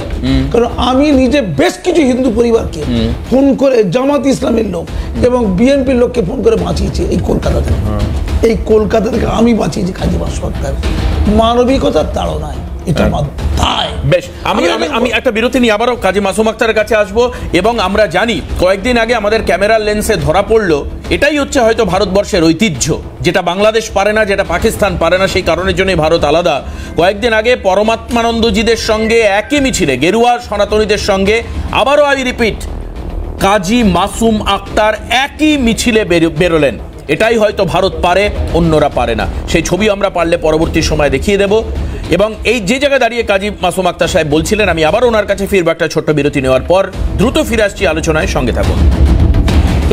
কারণ আমি নিজে বেশ কিছু হিন্দু পরিবারকে ফোন করে জামাত ইসলামের লোক এবং বিএনপির লোককে ফোন করে বাঁচিয়েছি এই কলকাতা থেকে। এই কলকাতা থেকে আমি বাঁচিয়েছি কাজী মাসুম আক্তার। মানবিকতার তাড়নায় এটা তাই। বেশ, আমি একটা বিরতি নিয়ে আবারও কাজী মাসুম আক্তারের কাছে আসবো। এবং আমরা জানি কয়েকদিন আগে আমাদের ক্যামেরার লেন্সে ধরা পড়লো, এটাই হচ্ছে হয়তো ভারতবর্ষের ঐতিহ্য, যেটা বাংলাদেশ পারে না, যেটা পাকিস্তান পারে না, সেই কারণের জন্যই ভারত আলাদা। কয়েকদিন আগে পরমাত্মানন্দজিদের সঙ্গে একই মিছিলে গেরুয়া সনাতনীদের সঙ্গে আবারও আমি রিপিট, কাজী মাসুম আক্তার একই মিছিলে বেরোলেন। এটাই হয়তো ভারত পারে, অন্যরা পারে না। সেই ছবি আমরা পারলে পরবর্তী সময় দেখিয়ে দেব। এবং এই যে জায়গায় দাঁড়িয়ে কাজী মাসুম আক্তার সাহেব বলছিলেন, আমি আবার ওনার কাছে ফিরবো একটা ছোট্ট বিরতি নেওয়ার পর। দ্রুত ফিরে আসছি আলোচনায়, সঙ্গে থাকুন।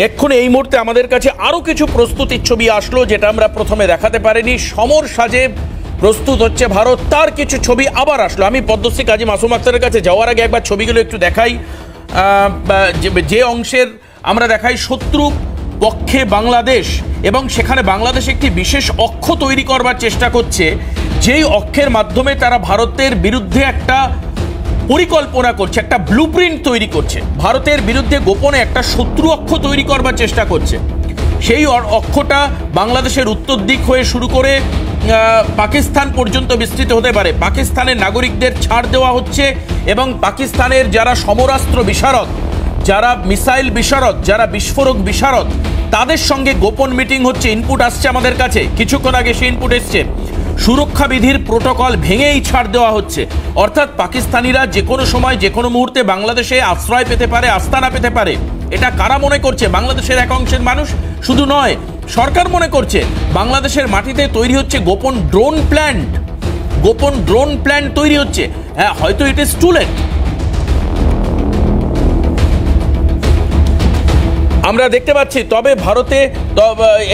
এক্ষুনি এই মুহূর্তে আমাদের কাছে আরো কিছু প্রস্তুতির ছবি আসলো, যেটা আমরা প্রথমে দেখাতে পারিনি। সমর সাজে প্রস্তুত হচ্ছে ভারত, তার কিছু ছবি আবার আসলো। আমি পদ্মশ্রী কাজী মাসুম আক্তারের কাছে যাওয়ার আগে একবার ছবিগুলো একটু দেখাই। যে অংশের আমরা দেখাই শত্রু পক্ষে বাংলাদেশ, এবং সেখানে বাংলাদেশ একটি বিশেষ অক্ষ তৈরি করবার চেষ্টা করছে, যেই অক্ষের মাধ্যমে তারা ভারতের বিরুদ্ধে একটা পরিকল্পনা করছে, একটা ব্লুপ্রিন্ট তৈরি করছে। ভারতের বিরুদ্ধে গোপনে একটা শত্রু অক্ষ তৈরি করবার চেষ্টা করছে। সেই অক্ষটা বাংলাদেশের উত্তর দিক হয়ে শুরু করে পাকিস্তান পর্যন্ত বিস্তৃত হতে পারে। পাকিস্তানের নাগরিকদের ছাড় দেওয়া হচ্ছে, এবং পাকিস্তানের যারা সমরাস্ত্র বিশারদ, যারা মিসাইল বিশারদ, যারা বিস্ফোরক বিশারদ, তাদের সঙ্গে গোপন মিটিং হচ্ছে। ইনপুট আসছে আমাদের কাছে, কিছুক্ষণ আগে সেই ইনপুট এসছে। সুরক্ষা বিধির প্রোটোকল ভেঙেই ছাড় দেওয়া হচ্ছে। অর্থাৎ পাকিস্তানিরা যে কোনো সময় যে কোনো মুহূর্তে বাংলাদেশে আশ্রয় পেতে পারে, আস্তানা পেতে পারে। এটা কারা মনে করছে? বাংলাদেশের এক অংশের মানুষ, শুধু নয় সরকার মনে করছে। বাংলাদেশের মাটিতে তৈরি হচ্ছে গোপন ড্রোন প্ল্যান্ট, গোপন ড্রোন প্ল্যান্ট তৈরি হচ্ছে। হ্যাঁ, হয়তো ইট ইজ টু লেট। আমরা দেখতে পাচ্ছি, তবে ভারতে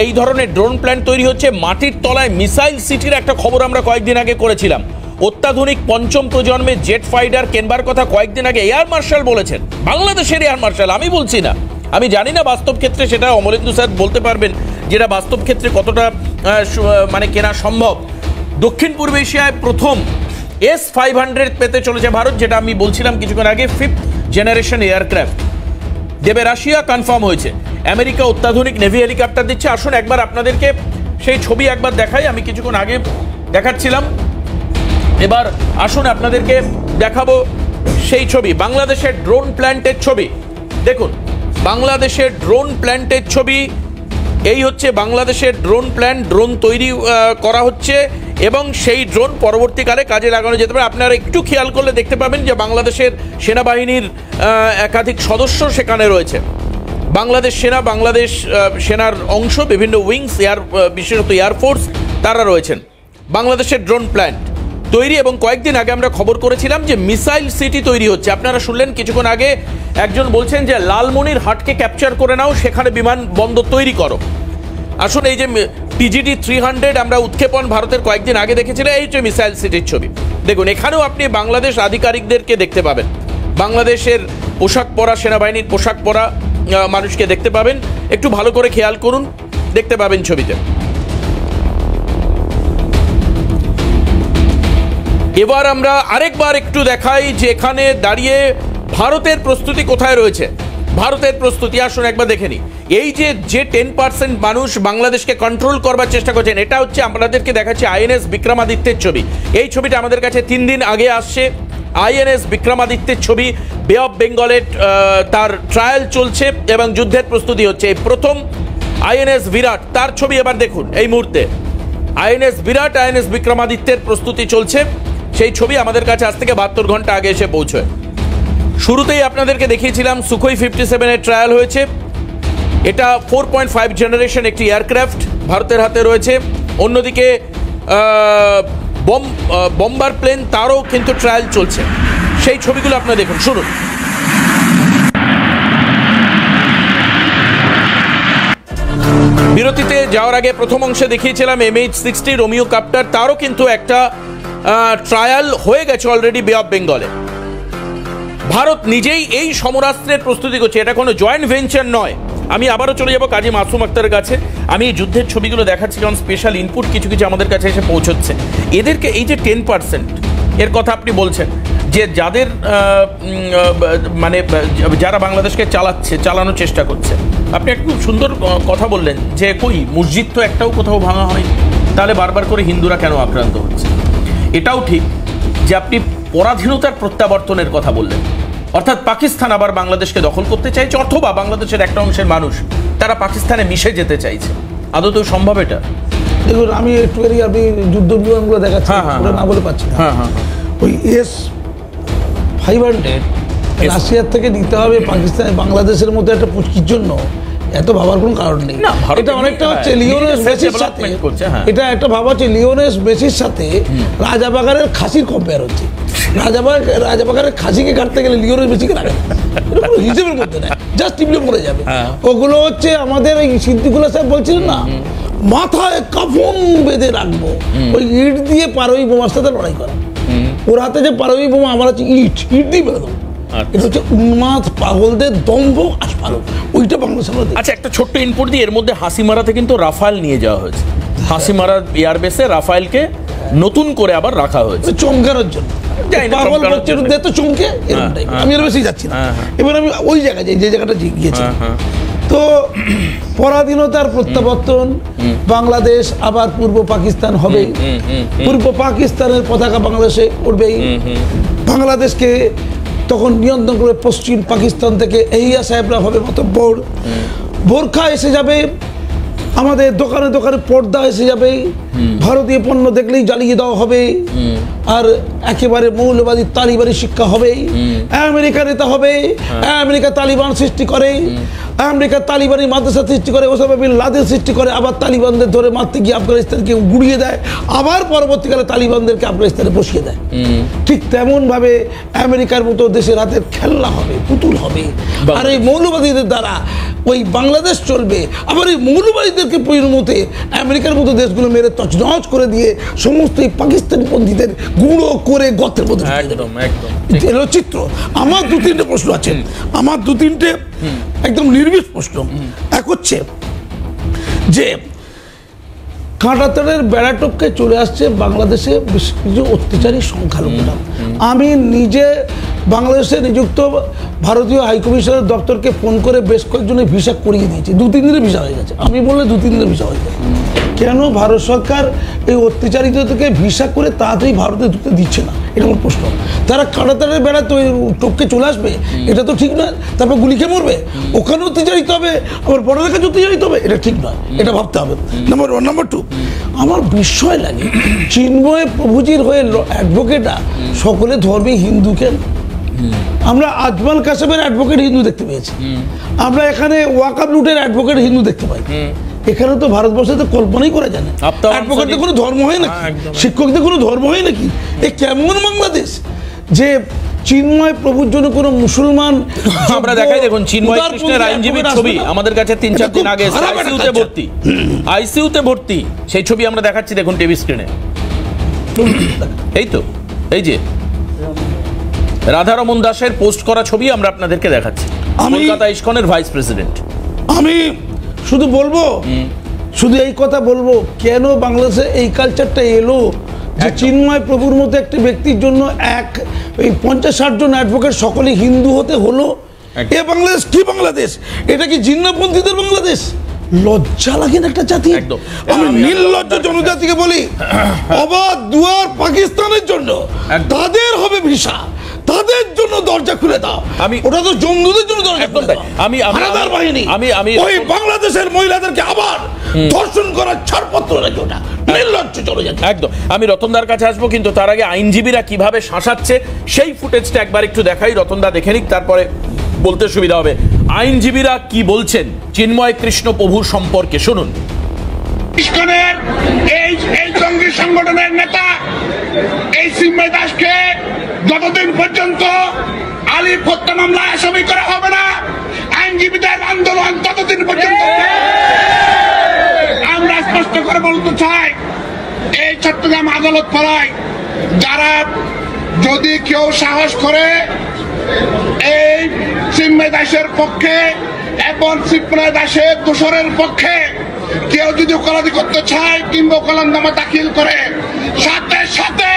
এই ধরনের ড্রোন প্ল্যান্ট তৈরি হচ্ছে। মাটির তলায় মিসাইল সিটির একটা খবর আমরা কয়েকদিন আগে করেছিলাম। অত্যাধুনিক 5ম প্রজন্মের জেট ফাইটার কেনবার কথা কয়েকদিন আগে এয়ার মার্শাল বলেছেন, বাংলাদেশের এয়ার মার্শাল। আমি বলছি না, আমি জানি না বাস্তব ক্ষেত্রে, সেটা অমলেন্দু স্যার বলতে পারবেন যেটা বাস্তব ক্ষেত্রে কতটা মানে কেনা সম্ভব। দক্ষিণ পূর্ব এশিয়ায় প্রথম S-500 পেতে চলেছে ভারত, যেটা আমি বলছিলাম কিছুক্ষণ আগে। 5th জেনারেশন এয়ারক্রাফট দেবে রাশিয়া, কনফার্ম হয়েছে। আমেরিকা অত্যাধুনিক নেভি হেলিকপ্টার দিচ্ছে। আসুন একবার আপনাদেরকে সেই ছবি একবার দেখাই। আমি কিছুক্ষণ আগে দেখাচ্ছিলাম এবার আসুন আপনাদেরকে দেখাবো সেই ছবি, বাংলাদেশের ড্রোন প্ল্যান্টের ছবি। দেখুন বাংলাদেশের ড্রোন প্ল্যান্টের ছবি, এই হচ্ছে বাংলাদেশের ড্রোন প্ল্যান্ট, ড্রোন তৈরি করা হচ্ছে এবং সেই ড্রোন পরবর্তীকালে কাজে লাগানো যেতে পারে। আপনারা একটু খেয়াল করলে দেখতে পাবেন যে বাংলাদেশের সেনাবাহিনীর একাধিক সদস্য সেখানে রয়েছে। বাংলাদেশ সেনা, বাংলাদেশ সেনার অংশ, বিভিন্ন উইংস, বিশেষত এয়ারফোর্স তারা রয়েছেন। বাংলাদেশের ড্রোন প্ল্যান্ট তৈরি এবং কয়েকদিন আগে আমরা খবর করেছিলাম যে মিসাইল সিটি তৈরি হচ্ছে। আপনারা শুনলেন কিছুক্ষণ আগে একজন বলছেন যে লালমনির হাটকে ক্যাপচার করে নাও, সেখানে বিমানবন্দর তৈরি করো। আসুন এই যে TGD 300 আমরা উৎক্ষেপণ ভারতের কয়েকদিন আগে দেখেছিলাম, এই হচ্ছে মিসাইল সিটির ছবি। দেখুন এখানেও আপনি বাংলাদেশ আধিকারিকদেরকে দেখতে পাবেন, বাংলাদেশের পোশাক পরা, সেনাবাহিনীর পোশাক পরা মানুষকে দেখতে পাবেন। একটু ভালো করে খেয়াল করুন, দেখতে পাবেন ছবিতে। এবার আমরা আরেকবার একটু দেখাই যে এখানে দাঁড়িয়ে ভারতের প্রস্তুতি কোথায় রয়েছে। ভারতের প্রস্তুতি আসুন একবার দেখে নিই। এই যে 10% মানুষ বাংলাদেশকে কন্ট্রোল করবার চেষ্টা করছেন, এটা হচ্ছে আপনাদেরকে দেখাচ্ছি INS বিক্রমাদিত্যের ছবি। এই ছবিটা আমাদের কাছে 3 দিন আগে আসছে। INS বিক্রমাদিত্যের ছবি, বে অফ বেঙ্গলের তার ট্রায়াল চলছে এবং যুদ্ধের প্রস্তুতি হচ্ছে। এই প্রথম INS বিরাট, তার ছবি এবার দেখুন এই মুহূর্তে। INS বিরাট, INS বিক্রমাদিত্যের প্রস্তুতি চলছে, সেই ছবি আমাদের কাছে আজ থেকে 72 ঘন্টা আগে এসে পৌঁছয়। শুরুতেই আপনাদেরকে দেখিয়েছিলাম সুখোই 57 এর ট্রায়াল হয়েছে। এটা 4.5 জেনারেশন একটি এয়ারক্রাফট ভারতের হাতে রয়েছে। অন্যদিকে বম্বার প্লেন, তারও কিন্তু ট্রায়াল চলছে। সেই ছবিগুলো আপনারা দেখুন, শুনুন। বিরতিতে যাওয়ার আগে প্রথম অংশে দেখিয়েছিলাম MH-60 রোমিও কাপ্টার, তারও কিন্তু একটা ট্রায়াল হয়ে গেছে অলরেডি বে অফ বেঙ্গলে। ভারত নিজেই এই সমরাস্ত্রের প্রস্তুতি করছে, এটা কোনো জয়েন্ট ভেঞ্চার নয়। আমি আবারও চলে যাব কাজী মাসুম আক্তারের কাছে। আমি এই যুদ্ধের ছবিগুলো দেখাচ্ছি কারণ স্পেশাল ইনপুট কিছু কিছু আমাদের কাছে এসে পৌঁছচ্ছে। এদেরকে এই যে 10% এর কথা আপনি বলছেন, যে যাদের মানে যারা বাংলাদেশকে চালানোর চেষ্টা করছে, আপনি একটা খুব সুন্দর কথা বললেন যে কই মসজিদ তো একটাও কোথাও ভাঙা হয়নি, তাহলে বারবার করে হিন্দুরা কেন আক্রান্ত হচ্ছে। এটাও ঠিক যে আপনি পরাধীনতার প্রত্যাবর্তনের কথা বললেন, অর্থাৎ পাকিস্তান আবার বাংলাদেশকে দখল করতে চাইছে, অথবা বাংলাদেশের একটা অংশের মানুষ তারা পাকিস্তানে মিশে যেতে চাইছে। আদৌ সম্ভব এটা? দেখুন আমি একটু আপনি যুদ্ধ বিমানগুলো দেখাচ্ছি, না বলে পাচ্ছি না। ওই S-500 রাশিয়ার থেকে নিতে হবে পাকিস্তান, বাংলাদেশের মধ্যে একটা পুচকির জন্য এত ভাবার কোনো কারণ নেই। এটা অনেকটা হচ্ছে লিওনেস মেসির সাথে, এটা একটা ভাবা হচ্ছে লিওনেস মেসির সাথে রাজাবাগারের খাসির কম্পেয়ার হচ্ছে। রাজাবাগারের খাসিকে কাটতে গেলে লিওনেস মেসিকে রাখে হিসেবের মধ্যে নেয়, জাস্ট টিপলে মরে যাবে। ওগুলো হচ্ছে আমাদের ওই সিদ্দিকুল্লা সাহেব বলছিলেন না, মাথায় কাফন বেঁধে রাখবো, ওই ইট দিয়ে পারোই বোমার সাথে লড়াই করা। ওর হাতে যে পারোই বোমা, আমার হচ্ছে ইট দিয়ে বেঁধে দেবো। এটা হচ্ছে উন্মাদ পাগলদের দম্ভ আস্ফালন, ওইটা বাংলাদেশ। আচ্ছা, একটা ছোট্ট ইনপুট দিয়ে, এর মধ্যে হাসিমারাতে কিন্তু রাফায়েল নিয়ে যাওয়া হয়েছে। হাসিমারা এয়ারবেসে রাফায়েলকে নতুন করে আবার রাখা হয়েছে চমকানোর জন্য। পাগল বাচ্চার তো চমকে এরকম টাইপ। আমি এর বেশি যাচ্ছি না। এবার আমি ওই জায়গায় যাই যে জায়গাটা গিয়েছি। তো পরাধীনতার প্রত্যাবর্তন, বাংলাদেশ আবার পূর্ব পাকিস্তান হবে, পূর্ব পাকিস্তানের পতাকা বাংলাদেশে উঠবেই, বাংলাদেশকে তখন নিয়ন্ত্রণ করে পশ্চিম পাকিস্তান থেকে এইয়া সাহেবরা হবে মাতব্বর, বোরখা এসে যাবে, আমাদের দোকানে দোকানে পর্দা এসে যাবে, ভারতীয় পণ্য দেখলেই জ্বালিয়ে দেওয়া হবে, আর একেবারে মৌলবাদী তালিবানি শিক্ষা হবে। আমেরিকা নেতা হবে, আমেরিকা তালিবান সৃষ্টি করে, আমেরিকা তালিবানি মাদ্রাসা সৃষ্টি করে, ওসামা বিন লাদেন সৃষ্টি করে, আবার তালিবানদের ধরে মারতে গিয়ে আফগানিস্তানকে গুড়িয়ে দেয়, আবার পরবর্তীকালে তালিবানদেরকে আফগানিস্তানে বসিয়ে দেয়। ঠিক তেমন ভাবে আমেরিকার মতো দেশের হাতের খেলনা হবে, পুতুল হবে, আর এই মৌলবাদীদের দ্বারা ওই বাংলাদেশ চলবে। আবার এই মৌলবাদীদেরকে পরিণমতে আমেরিকার মতো দেশগুলো মেরে তছনছ করে দিয়ে সমস্ত এই পাকিস্তানি পন্থীদের গুঁড়ো করে গর্তের মধ্যে চিত্র। আমার 2-3টে প্রশ্ন আছে, আমার 2-3টে একদম নির্বিষ প্রশ্ন। এক হচ্ছে যে কাঁটাতারের বেড়াটপকে চলে আসছে বাংলাদেশে বেশ কিছু অত্যাচারী সংখ্যালঘুরা। আমি নিজে বাংলাদেশে নিযুক্ত ভারতীয় হাইকমিশনের দপ্তরকে ফোন করে বেশ কয়েকজনের ভিসা করিয়ে দিয়েছি, 2-3 দিনের ভিসা হয়ে গেছে। আমি বললে 2-3 দিনের ভিসা হয়ে যায়, কেন ভারত সরকার এই অত্যাচারিত থেকে ভিসা করে তাড়াতাড়ি ভারতে ঢুকতে দিচ্ছে না, এটা আমার প্রশ্ন। তারা কাঁটাতারের বেড়া তো টপকে চলে আসবে, এটা তো ঠিক নয়। তারপর গুলি খেয়ে মরবে, ওখানে অত্যাচারিত হবে, আবার বড়দের কাছে অত্যাচারিত হবে, এটা ঠিক নয়, এটা ভাবতে হবে। Number one. নাম্বার টু, আমার বিস্ময় লাগে চিন্ময় প্রভুজির হয়ে অ্যাডভোকেটরা সকলে ধর্মে হিন্দু কেন? আমরা আজমাল কাসেমের অ্যাডভোকেট হিন্দু দেখতে পেয়েছি, আমরা এখানে ওয়াকাব লুটের অ্যাডভোকেট হিন্দু দেখতে পাই। এখানে তো ভারতবর্ষে তো কল্পনাই করা যায় না অ্যাডভোকেটদের কোনো ধর্ম হয় নাকি, শিক্ষকদের কোনো ধর্ম হয় নাকি? এ কেমন বাংলাদেশ যে চিন্ময় প্রভুর জন্য কোনো মুসলমান? আমরা দেখাই, দেখুন চিন্ময় কৃষ্ণের আইনজীবীর ছবি আমাদের কাছে 3-4 দিন আগে আইসিইউতে ভর্তি, সেই ছবি আমরা দেখাচ্ছি, দেখুন টিভি স্ক্রিনে। এই তো, এই যে রাধারমন দাসের পোস্ট করা ছবি আমরা আপনাদেরকে দেখাচ্ছি, কলকাতা ইস্কনের ভাইস প্রেসিডেন্ট। আমি শুধু বলবো, শুধু এই কথা বলবো, কেন বাংলাদেশে এই কালচারটা এলো যে চিন্ময় প্রভুর মতো একটা ব্যক্তির জন্য এই 50-60 জন অ্যাডভোকেট সকলে হিন্দু হতে হলো? এ বাংলাদেশ কি বাংলাদেশ? এটা কি জিন্নাপন্থীদের বাংলাদেশ? লজ্জা লাগে না একটা জাতি? আমি নির্লজ্জ জনজাতিকে বলি, অবাধ দুয়ার পাকিস্তানের জন্য, তাদের হবে ভিসা, তাদের জন্য দরজা খুলে দাও। ওটা তো জঙ্গিদের জন্য দরজা খুলে দাও। হানাদার বাহিনী ওই বাংলাদেশের মহিলাদেরকে আবার ধর্ষণ করার ছাড়পত্র রাখে, ওটা নির্লজ্জ জনজাতি। একদম। আমি রতনদার কাছে আসবো, কিন্তু তার আগে আইনজীবীরা কিভাবে শাসাচ্ছে সেই ফুটেজটা একবার একটু দেখাই, রতনদা দেখে নিক, তারপরে বলতে সুবিধা হবে। আইনজীবীরা কি বলছেন চিন্ময় কৃষ্ণ প্রভুর সম্পর্কে শুনুন। ইস্কনের এই জঙ্গি সংগঠনের নেতা এই চিন্ময় দাসকে যতদিন পর্যন্ত আলিফ হত্যা মামলায় আসামি করা হবে না, আইনজীবীদের আন্দোলন ততদিন পর্যন্ত। আমরা স্পষ্ট করে বলতে চাই, এই চট্টগ্রাম আদালত পাড়ায় যারা যদি কেউ সাহস করে এই চিন্ময় দাসের পক্ষে এবং চিন্ময় দাসের দোষরের পক্ষে কেউ যদি ওকালতি করতে চায় কিংবা ওকালতনামা দাখিল করে, সাথে সাথে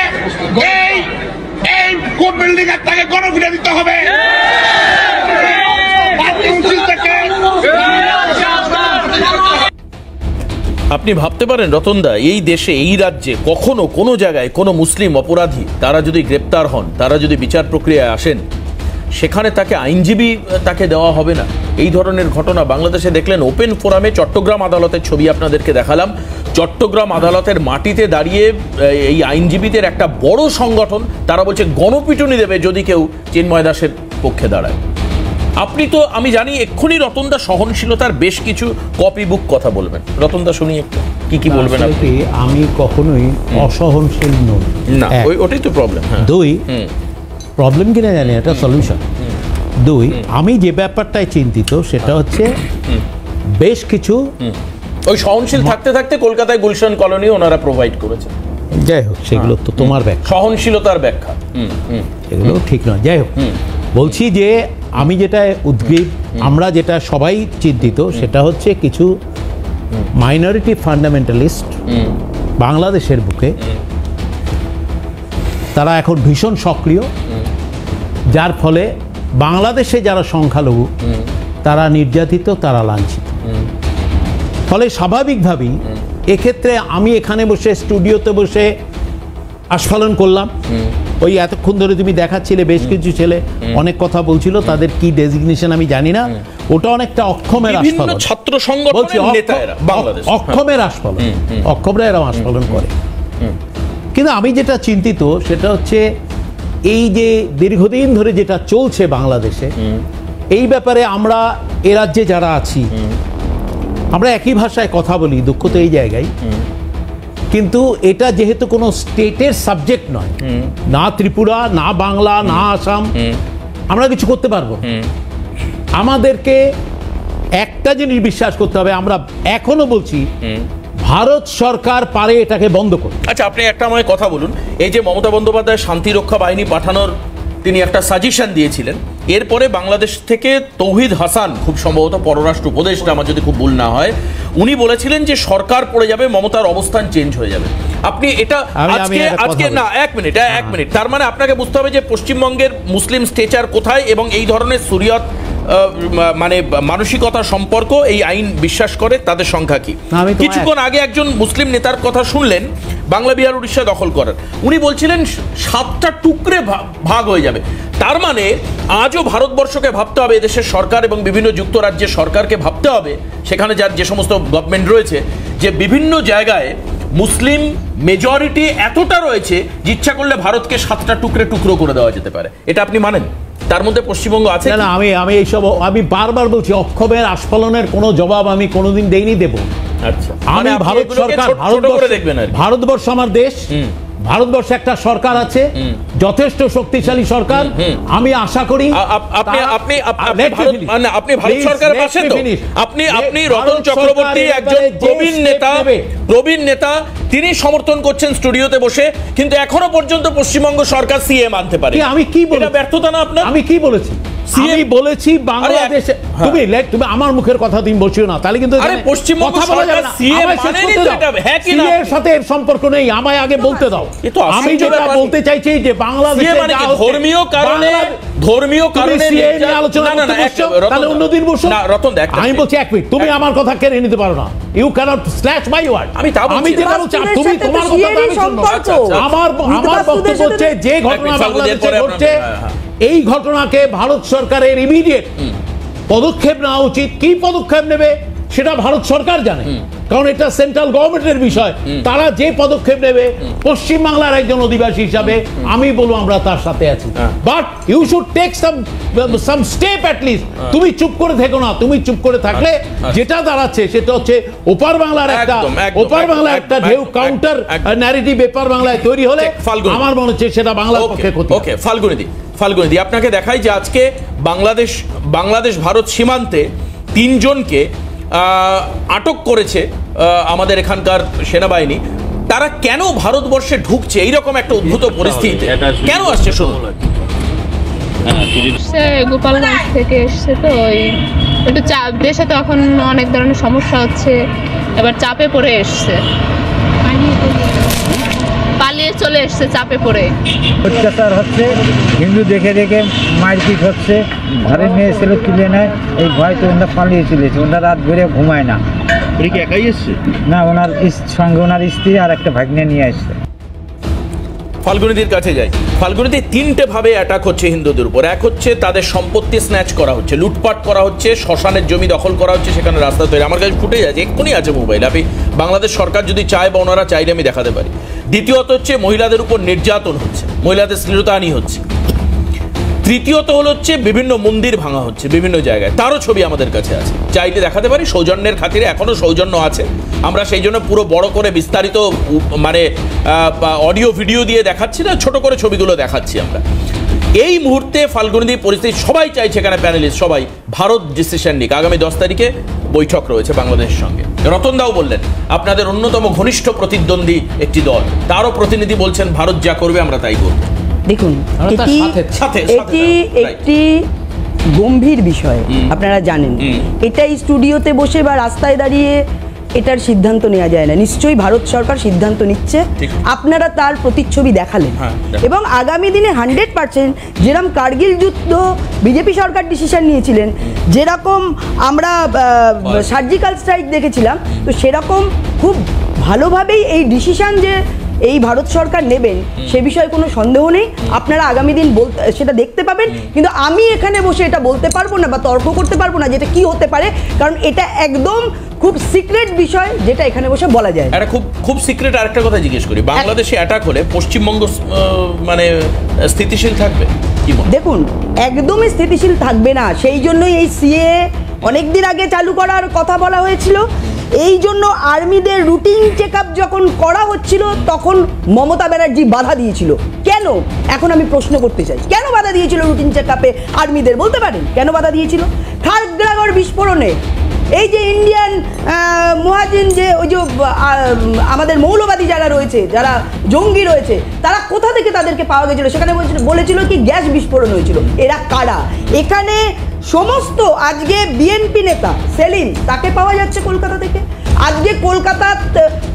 এই কোর্ট বিল্ডিং এর তাকে গণফিরে দিতে হবে। আপনি ভাবতে পারেন রতনদা, এই দেশে, এই রাজ্যে কখনো কোনো জায়গায় কোনো মুসলিম অপরাধী তারা যদি গ্রেপ্তার হন, তারা যদি বিচার প্রক্রিয়ায় আসেন, সেখানে তাকে আইনজীবী তাকে দেওয়া হবে না? এই ধরনের ঘটনা বাংলাদেশে দেখলেন। ওপেন ফোরামে চট্টগ্রাম আদালতের ছবি আপনাদেরকে দেখালাম। চট্টগ্রাম আদালতের মাটিতে দাঁড়িয়ে এই আইনজীবীদের একটা বড় সংগঠন, তারা বলছে গণপিটুনি দেবে যদি কেউ চিন্ময় দাসের পক্ষে দাঁড়ায়। আপনি তো, আমি জানি এক্ষুনি রতনদা সহনশীলতার বেশ কিছু কপি বুক কথা বলবেন। রতনদা শুনি একটু কি বলবেন আপনি? আমি কখনোই অসহনশীল নই না, ওটাই তো প্রবলেম। দুই, প্রবলেম কিনা জানি, এটা সলিউশন। দুই, আমি যে ব্যাপারটায় চিন্তিত সেটা হচ্ছে বেশ কিছু ওই সহনশীল থাকতে থাকতে কলকাতায় গুলশান কলোনি ওনারা প্রোভাইড করেছে। যাই হোক, সেগুলো তো তোমার ব্যাখ্যা, সহনশীলতার ব্যাখ্যা, এগুলো ঠিক নয়। যাই হোক, বলছি যে আমি যেটা উদ্গ্রীব, আমরা যেটা সবাই চিন্তিত, সেটা হচ্ছে কিছু মাইনরিটি ফান্ডামেন্টালিস্ট বাংলাদেশের বুকে, তারা এখন ভীষণ সক্রিয়, যার ফলে বাংলাদেশে যারা সংখ্যালঘু তারা নির্যাতিত, তারা লাঞ্ছিত। ফলে স্বাভাবিকভাবেই এক্ষেত্রে আমি এখানে বসে স্টুডিওতে বসে আস্ফালন করলাম। ওই এতক্ষণ ধরে তুমি দেখাচ্ছিলে বেশ কিছু ছেলে অনেক কথা বলছিল, তাদের কি ডেজিগনেশন আমি জানি না, ওটা অনেকটা অক্ষমের আস্ফালন, ছাত্র সংগঠনের নেতারা বাংলাদেশ অক্ষমের আস্ফালন, অক্ষমরা এরা আস্ফালন করে। কিন্তু আমি যেটা চিন্তিত সেটা হচ্ছে এই যে দীর্ঘদিন ধরে যেটা চলছে বাংলাদেশে, এই ব্যাপারে আমরা এ রাজ্যে যারা আছি আমরা একই ভাষায় কথা বলি, দুঃখ তো এই জায়গায়। কিন্তু এটা যেহেতু কোনো স্টেটের সাবজেক্ট নয়, না ত্রিপুরা, না বাংলা, না আসাম, আমরা কিছু করতে পারবো। আমাদেরকে একটা জিনিস বিশ্বাস করতে হবে, আমরা এখনো বলছি ভারত সরকার পারে এটাকে বন্ধ করতে। আচ্ছা, আপনি একটা আমায় কথা বলুন, এই যে মমতা বন্দ্যোপাধ্যায় শান্তিরক্ষা বাহিনী পাঠানোর তিনি একটা সাজেশন দিয়েছিলেন, এরপরে বাংলাদেশ থেকে তৌহিদ হাসান, খুব সম্ভবত পররাষ্ট্র উপদেষ্টা, আমার যদি খুব ভুল না হয়, উনি বলেছিলেন যে সরকার পড়ে যাবে, মমতার অবস্থান চেঞ্জ হয়ে যাবে। আপনি এটা আজকে না, এক মিনিট, তার মানে আপনাকে বুঝতে হবে যে পশ্চিমবঙ্গের মুসলিম স্টেচার কোথায় এবং এই ধরনের শরিয়ত মানে মানসিকতা সম্পর্ক এই আইন বিশ্বাস করে তাদের সংখ্যা কি? কিছুক্ষণ আগে একজন মুসলিম নেতার কথা শুনলেন বাংলা বিহার উড়িষ্যা দখল করার, উনি বলছিলেন 7টা টুকরে ভাগ হয়ে যাবে। তার মানে আজও ভারতবর্ষকে ভাবতে হবে, এদেশের সরকার এবং বিভিন্ন যুক্তরাজ্যের সরকারকে ভাবতে হবে, সেখানে যার যে সমস্ত গভর্নমেন্ট রয়েছে, যে বিভিন্ন জায়গায় মুসলিম মেজরিটি এতটা রয়েছে যে ইচ্ছা করলে ভারতকে 7টা টুকরো করে দেওয়া যেতে পারে। এটা আপনি মানেন? তার মধ্যে পশ্চিমবঙ্গ আছে না? আমি এইসব আমি বারবার বলছি, অক্ষোভের আস্ফলনের কোনো জবাব আমি কোনোদিন দেইনি, দেব। আচ্ছা, আমি ভারত সরকার, ভারতবর্ষ আমার দেশ, ভারতবর্ষে একটা সরকার আছে, যথেষ্ট শক্তিশালী সরকার। আমি আশা করি আপনি ভারত সরকারের পাশে তো, আপনি রতন চক্রবর্তী একজন প্রবীণ নেতা, তিনি সমর্থন করছেন স্টুডিওতে বসে, কিন্তু এখনো পর্যন্ত পশ্চিমবঙ্গ সরকার সিএ মানতে পারে। আমি কি বলি? এটা ব্যর্থতা না আপনার? আমি কি বলেছি? আমি বলেছি বাংলাদেশে, তুমি আমার মুখের কথা তুমি বলছো না, তাহলে কিন্তু পশ্চিমবঙ্গ সরকার সিএ মানেনি তো, এটা হ্যাঁ কি না? এর সাথে এর সম্পর্ক নেই, আমায় আগে বলতে দাও। আমি যেটা বলতে চাইছি যে বাংলাদেশে মানে ধর্মীয় কারণে আলোচনা তাহলে অন্যদিন বসো না। রতন দেখ, আমি বলছি 1 মিনিট, তুমি আমার কথা কেড়ে নিতে পারো না। You cannot slash my word. আমি যেটা বলছি, তুমি তোমার কথা, আমার বক্তব্য হচ্ছে যে ঘটনা বাংলাদেশে ঘটছে, এই ঘটনাকে ভারত সরকারের ইমিডিয়েট পদক্ষেপ নেওয়া উচিত। কি পদক্ষেপ নেবে সেটা ভারত সরকার জানে, কারণ এটা সেন্ট্রাল গভর্নমেন্টের বিষয়। তারা যে পদক্ষেপ নেবে, পশ্চিমবাংলার একজন অধিবাসী হিসাবে আমি বলবো আমরা তার সাথে আছি, but you should take some step at least. তুমি চুপ করে থেকো না। তুমি চুপ করে থাকলে যেটা দাঁড়াচ্ছে সেটা হচ্ছে ওপার বাংলার একটা ঢেউ কাউন্টার ন্যারেটিভ এপার বাংলায় তৈরি হলে আমার মনে হচ্ছে সেটা বাংলার পক্ষে ক্ষতি। ওকে, ফাল্গুনিদি আপনাকে দেখাই যে আজকে বাংলাদেশ ভারত সীমান্তে 3 জনকে আটক করেছে আমাদের এখানকার সেনাবাহিনী। তারা কেন ভারতবর্ষে ঢুকছে এইরকম একটা উদ্ভূত পরিস্থিতিতে, কেন আসছে শুনুন। গোপালগঞ্জ থেকে এসছে, তো একটু চাপ, দেশে তো এখন অনেক ধরনের সমস্যা হচ্ছে, এবার চাপে পড়ে এসছে, পালিয়ে চলে এসছে চাপে পড়ে। অত্যাচার হচ্ছে, হিন্দু দেখে মারপিট হচ্ছে, ঘরে মেয়ে ছেলে তুলে নেয়, এই ভয়তে ওনারা পালিয়ে চলেছে। ওনারা রাত ভরে ঘুমায় না। একাই এসছে না, ওনার সঙ্গে ওনার স্ত্রী আর একটা ভাগ্নে নিয়ে আসছে। ফাল্গুনিদির কাছে যাই। ফাল্গুনিদি, 3টে ভাবে অ্যাটাক হচ্ছে হিন্দুদের উপর। এক হচ্ছে তাদের সম্পত্তি স্ন্যাচ করা হচ্ছে, লুটপাট করা হচ্ছে, শ্মশানের জমি দখল করা হচ্ছে, সেখানে রাস্তা তৈরি। আমার কাছে ফুটে যাচ্ছে, এক্ষুনি আছে মোবাইল, আপনি বাংলাদেশ সরকার যদি চায় বা ওনারা চাইলে আমি দেখাতে পারি। দ্বিতীয়ত হচ্ছে মহিলাদের উপর নির্যাতন হচ্ছে, মহিলাদের শ্লীলতাহানি হচ্ছে। তৃতীয়ত হচ্ছে বিভিন্ন মন্দির ভাঙা হচ্ছে বিভিন্ন জায়গায়, তারও ছবি আমাদের কাছে আছে, চাইলে দেখাতে পারি। সৌজন্যের খাতিরে এখনো সৌজন্য আছে, আমরা সেই জন্য পুরো বড় করে বিস্তারিত মানে অডিও ভিডিও দিয়ে দেখাচ্ছি না, ছোট করে ছবিগুলো দেখাচ্ছি আমরা। এই মুহূর্তে ফাল্গুনিদি পরিস্থিতি সবাই চাইছে, এখানে প্যানেলিস্ট সবাই ভারত ডিসিশন নিক। আগামী 10 তারিখে বৈঠক রয়েছে বাংলাদেশের সঙ্গে। রতনদাও বললেন আপনাদের অন্যতম ঘনিষ্ঠ প্রতিদ্বন্দ্বী একটি দল, তারও প্রতিনিধি বলছেন ভারত যা করবে আমরা তাই করব। দেখুন, এটি একটি গম্ভীর বিষয়, আপনারা জানেন। এটাই স্টুডিওতে বসে বা রাস্তায় দাঁড়িয়ে এটার সিদ্ধান্ত নেওয়া যায় না। নিশ্চয়ই ভারত সরকার সিদ্ধান্ত নিচ্ছে, আপনারা তার প্রতিচ্ছবি দেখালেন। এবং আগামী দিনে 100% যেরকম কার্গিল যুদ্ধ বিজেপি সরকার ডিসিশন নিয়েছিলেন, যেরকম আমরা সার্জিক্যাল স্ট্রাইক দেখেছিলাম, তো সেরকম খুব ভালোভাবেই এই ডিসিশন যে এই ভারত সরকার নেবেন সে বিষয়ে কোনো সন্দেহ নেই। আপনারা আগামী দিন সেটা দেখতে পাবেন, কিন্তু আমি এখানে বসে এটা বলতে পারবো না বা তর্ক করতে পারবো না যেটা কি হতে পারে, কারণ এটা একদম খুব সিক্রেট বিষয়, যেটা এখানে বসে বলা যায়। এটা খুব সিক্রেট। আরেকটা কথা জিজ্ঞেস করি, বাংলাদেশে অ্যাটাক হলে পশ্চিমবঙ্গ মানে স্থিতিশীল থাকবে? দেখুন, একদমই স্থিতিশীল থাকবে না। সেই জন্যই এই সিএ অনেকদিন আগে চালু করার কথা বলা হয়েছিল। এই জন্য আর্মিদের রুটিন চেক আপ যখন করা হচ্ছিল তখন মমতা ব্যানার্জি বাধা দিয়েছিল। কেন? এখন আমি প্রশ্ন করতে চাই, কেন বাধা দিয়েছিল রুটিন চেক আপে আর্মিদের? বলতে পারেন কেন বাধা দিয়েছিল? খারগাগড় বিস্ফোরণে এই যে ইন্ডিয়ান মুহাজিন, যে ওই যে আমাদের মৌলবাদী যারা রয়েছে, যারা জঙ্গি রয়েছে, তারা কোথা থেকে তাদেরকে পাওয়া গেছিল? সেখানে বলেছিল কি গ্যাস বিস্ফোরণ হয়েছিল। এরা কারা? এখানে আজকে বিএনপি নেতা সেলিম, তাকে পাওয়া যাচ্ছে কলকাতা থেকে। আজকে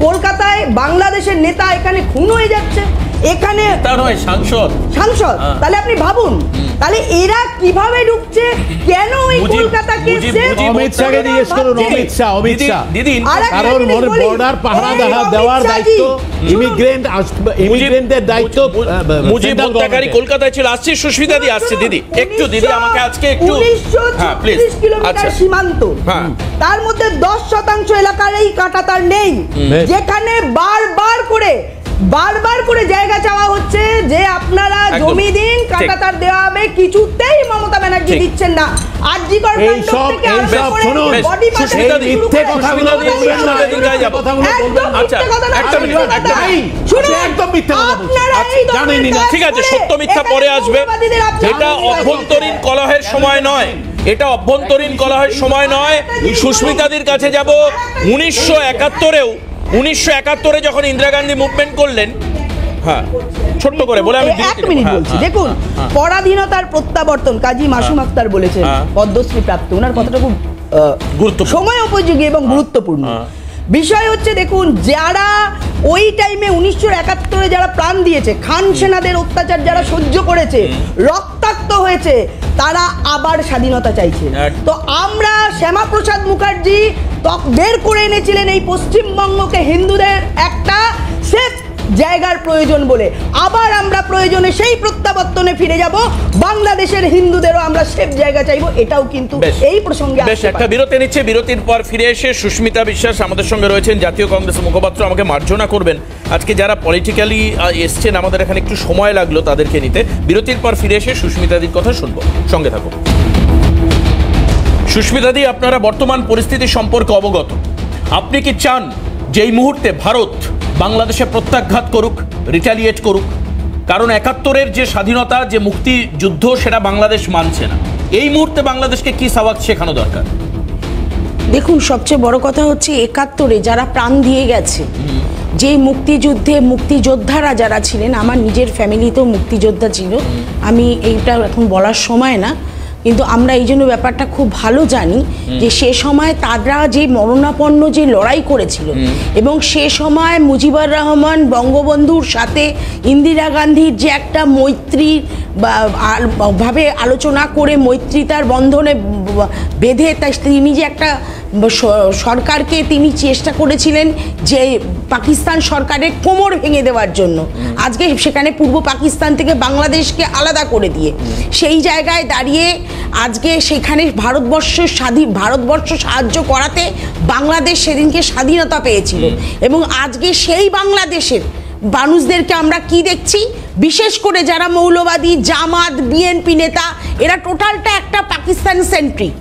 কলকাতায় বাংলাদেশের নেতা এখানে খুন হয়ে যাচ্ছে। এখানে সাংসদ তাহলে আপনি ভাবুন তাহলে এরা কিভাবে ঢুকছে, কেন এই কলকাতাকে অমিত শাহকে জিজ্ঞেস করুন, অমিত শাহ দিদি, কারণ বর্ডার পাহারা দেওয়ার দায়িত্ব ইমিগ্রেন্টদের দায়িত্ব। মুজিব হত্যাকারী কলকাতায় ছিল। আসছে সুস্মিতা দি, আসছে দিদি, একটু দিদি আমাকে আজকে একটু 1936 কিলোমিটার সীমান্ত, তার মধ্যে 10% এলাকার এই কাঁটাতার নেই, যেখানে বারবার করে জায়গা চাওয়া হচ্ছে যে আপনারা জমি দিন, কাঁটাতার দেওয়া হবে, কিছুতেই মমতা ব্যানার্জি দিচ্ছেন না। আরজিকর ঠিক আছে, সত্য মিথ্যা পরে আসবে। এটা অভ্যন্তরীণ কলহের সময় নয়, এটা অভ্যন্তরীণ কলহের সময় নয়। সুস্মিতাদির কাছে যাব। 1971-এ যখন ইন্দিরা গান্ধী মুভমেন্ট করলেন, ছোট্ট করে বলে আমি 1 মিনিট বলছি। দেখুন, পরাধীনতার প্রত্যাবর্তন কাজী মাসুম আক্তার বলেছেন, পদ্মশ্রী প্রাপ্ত, ওনার কথাটা খুব গুরুত্বপূর্ণ, সময় উপযোগী এবং গুরুত্বপূর্ণ। বিষয় হচ্ছে দেখুন, যারা ওই টাইমে 1971-এ যারা প্রাণ দিয়েছে, খান সেনাদের অত্যাচার যারা সহ্য করেছে, রক্তাক্ত হয়েছে, তারা আবার স্বাধীনতা চাইছে। তো আমরা শ্যামাপ্রসাদ মুখার্জি বের করে এনেছিলেন এই পশ্চিমবঙ্গকে হিন্দুদের একটা সেফ জায়গার প্রয়োজন বলে। আবার আমরা প্রয়োজনে সেই প্রত্যাবর্তনে ফিরে যাব, বাংলাদেশের হিন্দুদেরও আমরা সেফ জায়গা চাইবো। এটাও কিন্তু এই প্রসঙ্গে বেশ একটা বিরতি নিচ্ছে। বিরতির পর ফিরে এসে সুস্মিতা বিশ্বাস আমাদের সঙ্গে রয়েছেন, জাতীয় কংগ্রেসের মুখপাত্র। আমাকে মার্জনা করবেন, আজকে যারা পলিটিক্যালি এসছেন আমাদের এখানে একটু সময় লাগলো তাদেরকে নিতে। বিরতির পর ফিরে এসে সুস্মিতাদির কথা শুনবো, সঙ্গে থাকুন। সুস্মিতাদি, আপনারা বর্তমান পরিস্থিতি সম্পর্কে অবগত। আপনি কি চান যে এই মুহূর্তে ভারত বাংলাদেশে প্রত্যাঘাত করুক, রিটালিয়েট করুক? কারণ 71-এর যে স্বাধীনতা, যে মুক্তিযুদ্ধ, সেটা বাংলাদেশ মানছে না। এই মুহূর্তে বাংলাদেশকে কি সাওয়াক শেখানো দরকার? দেখুন, সবচেয়ে বড় কথা হচ্ছে 71-এ যারা প্রাণ দিয়ে গেছে, যে মুক্তিযুদ্ধে মুক্তিযোদ্ধারা যারা ছিলেন, আমার নিজের ফ্যামিলিতেও মুক্তিযোদ্ধা ছিল, আমি এইটা এখন বলার সময় না, কিন্তু আমরা এই জন্য ব্যাপারটা খুব ভালো জানি যে সে সময় তারা যে মরণাপন্ন যে লড়াই করেছিল, এবং সে সময় মুজিবুর রহমান বঙ্গবন্ধুর সাথে ইন্দিরা গান্ধীর যে একটা মৈত্রী ভাবে আলোচনা করে মৈত্রিতার বন্ধনে বেঁধে তিনি যে একটা সরকারকে তিনি চেষ্টা করেছিলেন যে পাকিস্তান সরকারের কোমর ভেঙে দেওয়ার জন্য, আজকে সেখানে পূর্ব পাকিস্তান থেকে বাংলাদেশকে আলাদা করে দিয়ে সেই জায়গায় দাঁড়িয়ে আজকে সেখানে ভারতবর্ষ সাহায্য করাতে বাংলাদেশ সেদিনকে স্বাধীনতা পেয়েছিল। এবং আজকে সেই বাংলাদেশের মানুষদেরকে আমরা কি দেখছি, বিশেষ করে যারা মৌলবাদী জামাত বিএনপি নেতা, এরা টোটালটা একটা পাকিস্তান সেন্ট্রিক।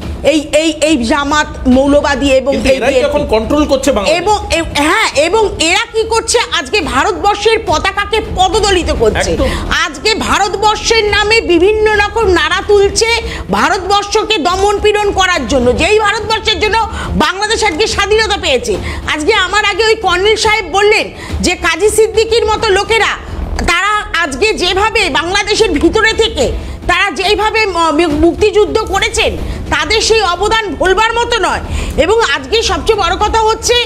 এই জামাত মৌলবাদী এবং কন্ট্রোল করছে এবং এরা কি করছে, আজকে ভারতবর্ষের পতাকাকে পদদলিত করছে। আজকে ভারতবর্ষের নামে বিভিন্ন রকম নারা তুলছে ভারতবর্ষকে দমন পীড়ন করার জন্য, যেই ভারতবর্ষের জন্য বাংলাদেশ আজকে স্বাধীনতা পেয়েছে। আজকে আমার আগে ওই কর্নেল সাহেব বললেন যে কাজী সিদ্দিকীর মতো লোকেরা, তারা আজকে যেভাবে বাংলাদেশের ভিতরে থেকে তারা যেইভাবে মুক্তিযুদ্ধ করেছেন, তাদের সেই অবদান ভুলবার মতো নয়। এবং আজকে সবচেয়ে বড় কথা হচ্ছে,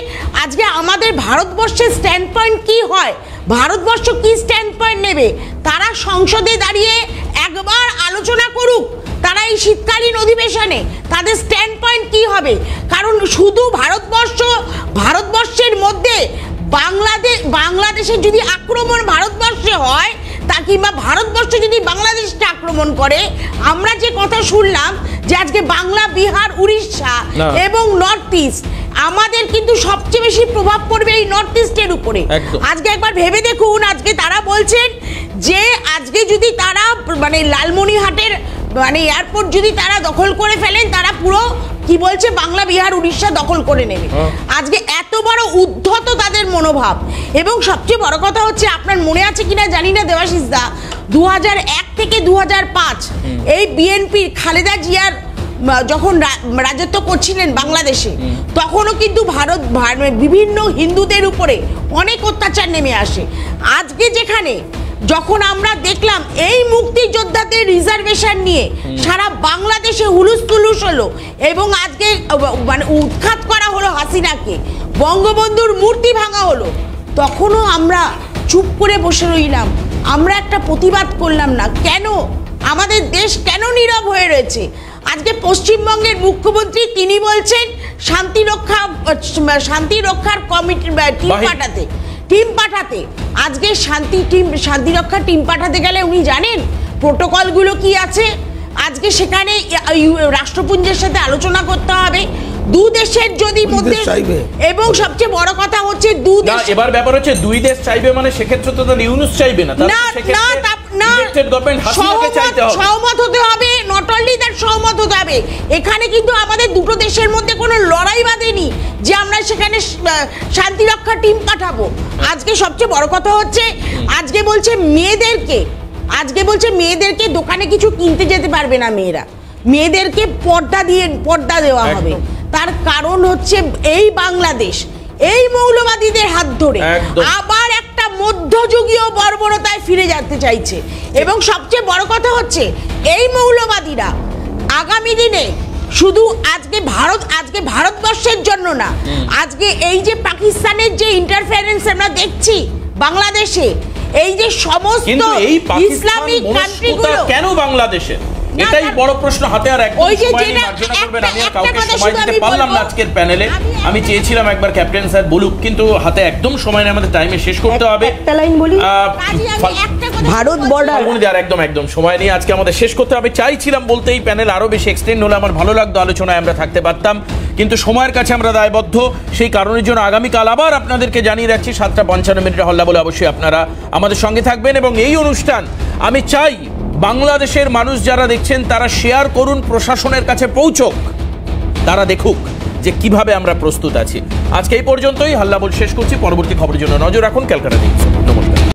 আজকে আমাদের ভারতবর্ষের স্ট্যান্ড পয়েন্ট কি হয়, ভারতবর্ষ কি স্ট্যান্ড পয়েন্ট নেবে, তারা সংসদে দাঁড়িয়ে একবার আলোচনা করুক। তারা এই শীতকালীন অধিবেশনে তাদের স্ট্যান্ড পয়েন্ট কি হবে। কারণ শুধু ভারতবর্ষের মধ্যে বাংলাদেশের যদি আক্রমণ ভারতবর্ষে হয়, তা কিংবা ভারতবর্ষ যদি বাংলাদেশকে আক্রমণ করে, আমরা যে কথা শুনলাম যে আজকে বাংলা, বিহার, উড়িষ্যা এবং নর্থ ইস্ট, আমাদের কিন্তু সবচেয়ে বেশি প্রভাব পড়বে এই নর্থ ইস্টের উপরে। আজকে একবার ভেবে দেখুন, আজকে তারা বলছেন যে আজকে যদি তারা লালমনিরহাটের এয়ারপোর্ট যদি তারা দখল করে ফেলেন, তারা পুরো কি বলছে বাংলা, বিহার, উড়িষ্যা দখল করে নেবে। আজকে এত বড় উদ্ধত তাদের মনোভাব। এবং সবচেয়ে বড় কথা হচ্ছে, আপনার মনে আছে কিনা জানি না দেবাশিস দা, 2001 থেকে 2005 এই বিএনপির খালেদা জিয়ার যখন রাজত্ব করছিলেন বাংলাদেশে, তখনও কিন্তু বিভিন্ন হিন্দুদের উপরে অনেক অত্যাচার নেমে আসে। আজকে যখন আমরা দেখলাম এই মুক্তিযোদ্ধাদের রিজার্ভেশন নিয়ে সারা বাংলাদেশে হুলুস তুলুস হলো, এবং আজকে উৎখাত করা হলো হাসিনাকে, বঙ্গবন্ধুর মূর্তি ভাঙা হলো, তখনও আমরা চুপ করে বসে রইলাম, আমরা একটা প্রতিবাদ করলাম না? কেন আমাদের দেশ কেন নীরব হয়ে রয়েছে? আজকে পশ্চিমবঙ্গের মুখ্যমন্ত্রী তিনি বলছেন শান্তি রক্ষার কমিটি টিম পাঠাতে। আজকে শান্তি রক্ষার টিম পাঠাতে গেলে উনি জানেন প্রোটোকলগুলো কি আছে? আজকে সেখানে রাষ্ট্রপুঞ্জের সাথে আলোচনা করতে হবে, দু দেশের যদি মধ্যে, এবং সবচেয়ে বড় কথা হচ্ছে এবার ব্যাপার হচ্ছে দুই দেশ চাইবে, মানে সেক্ষেত্রে তো ইউনূস চাইবে না, সহমত হতে হবে। নট অনলি দ্যাট, সহমত হতে হবে। এখানে কিন্তু আমাদের দুটো দেশের মধ্যে কোনো লড়াই বাঁধেনি যে আমরা সেখানে শান্তি রক্ষা টিম পাঠাবো। আজকে সবচেয়ে বড় কথা হচ্ছে আজকে বলছে মেয়েদেরকে দোকানে কিছু কিনতে যেতে পারবে না মেয়েদেরকে পর্দা দেওয়া হবে। তার কারণ হচ্ছে এই বাংলাদেশ এই মৌলবাদীদের হাত ধরে আবার একটা মধ্যযুগীয় বর্বরতায় ফিরে যেতে চাইছে। এবং সবচেয়ে বড় কথা হচ্ছে এই মৌলবাদীরা আগামী দিনে শুধু আজকে ভারতবর্ষের জন্য না, আজকে এই যে পাকিস্তানের যে ইন্টারফারেন্স আমরা দেখছি বাংলাদেশে, এই যে সমস্ত ইসলামিক কান্ট্রিগুলো কেন বাংলাদেশে, এটাই বড় প্রশ্ন। হাতে আর একদম সময় নেই, মার্জনা করবেন, আমি আর কাউকে সময় দিতে পারলাম না আজকের প্যানেলে। আমি চেয়েছিলাম একবার ক্যাপ্টেন স্যার বলুক, কিন্তু হাতে একদম সময় নেই, আমাদের টাইমে শেষ করতে হবে। একটা লাইন বলি, ভারত বর্ডার একদম সময় নেই, আজকে আমাদের শেষ করতে হবে। চাইছিলাম বলতে এই প্যানেল আরো বেশি এক্সটেন্ড হলে আমার ভালো লাগতো, আলোচনায় আমরা থাকতে পারতাম, কিন্তু সময়ের কাছে আমরা দায়বদ্ধ। সেই কারণের জন্য আগামীকাল আবার আপনাদেরকে জানিয়ে রাখছি 7:55 হল্লা বলে অবশ্যই আপনারা আমাদের সঙ্গে থাকবেন। এবং এই অনুষ্ঠান আমি চাই বাংলাদেশের মানুষ যারা দেখছেন তারা শেয়ার করুন, প্রশাসনের কাছে পৌঁছক, তারা দেখুক যে কিভাবে আমরা প্রস্তুত আছি। আজকে এই পর্যন্তই, হাল্লা বল শেষ করছি। পরবর্তী খবরের জন্য নজর রাখুন ক্যালকাটা নিউজ। নমস্কার।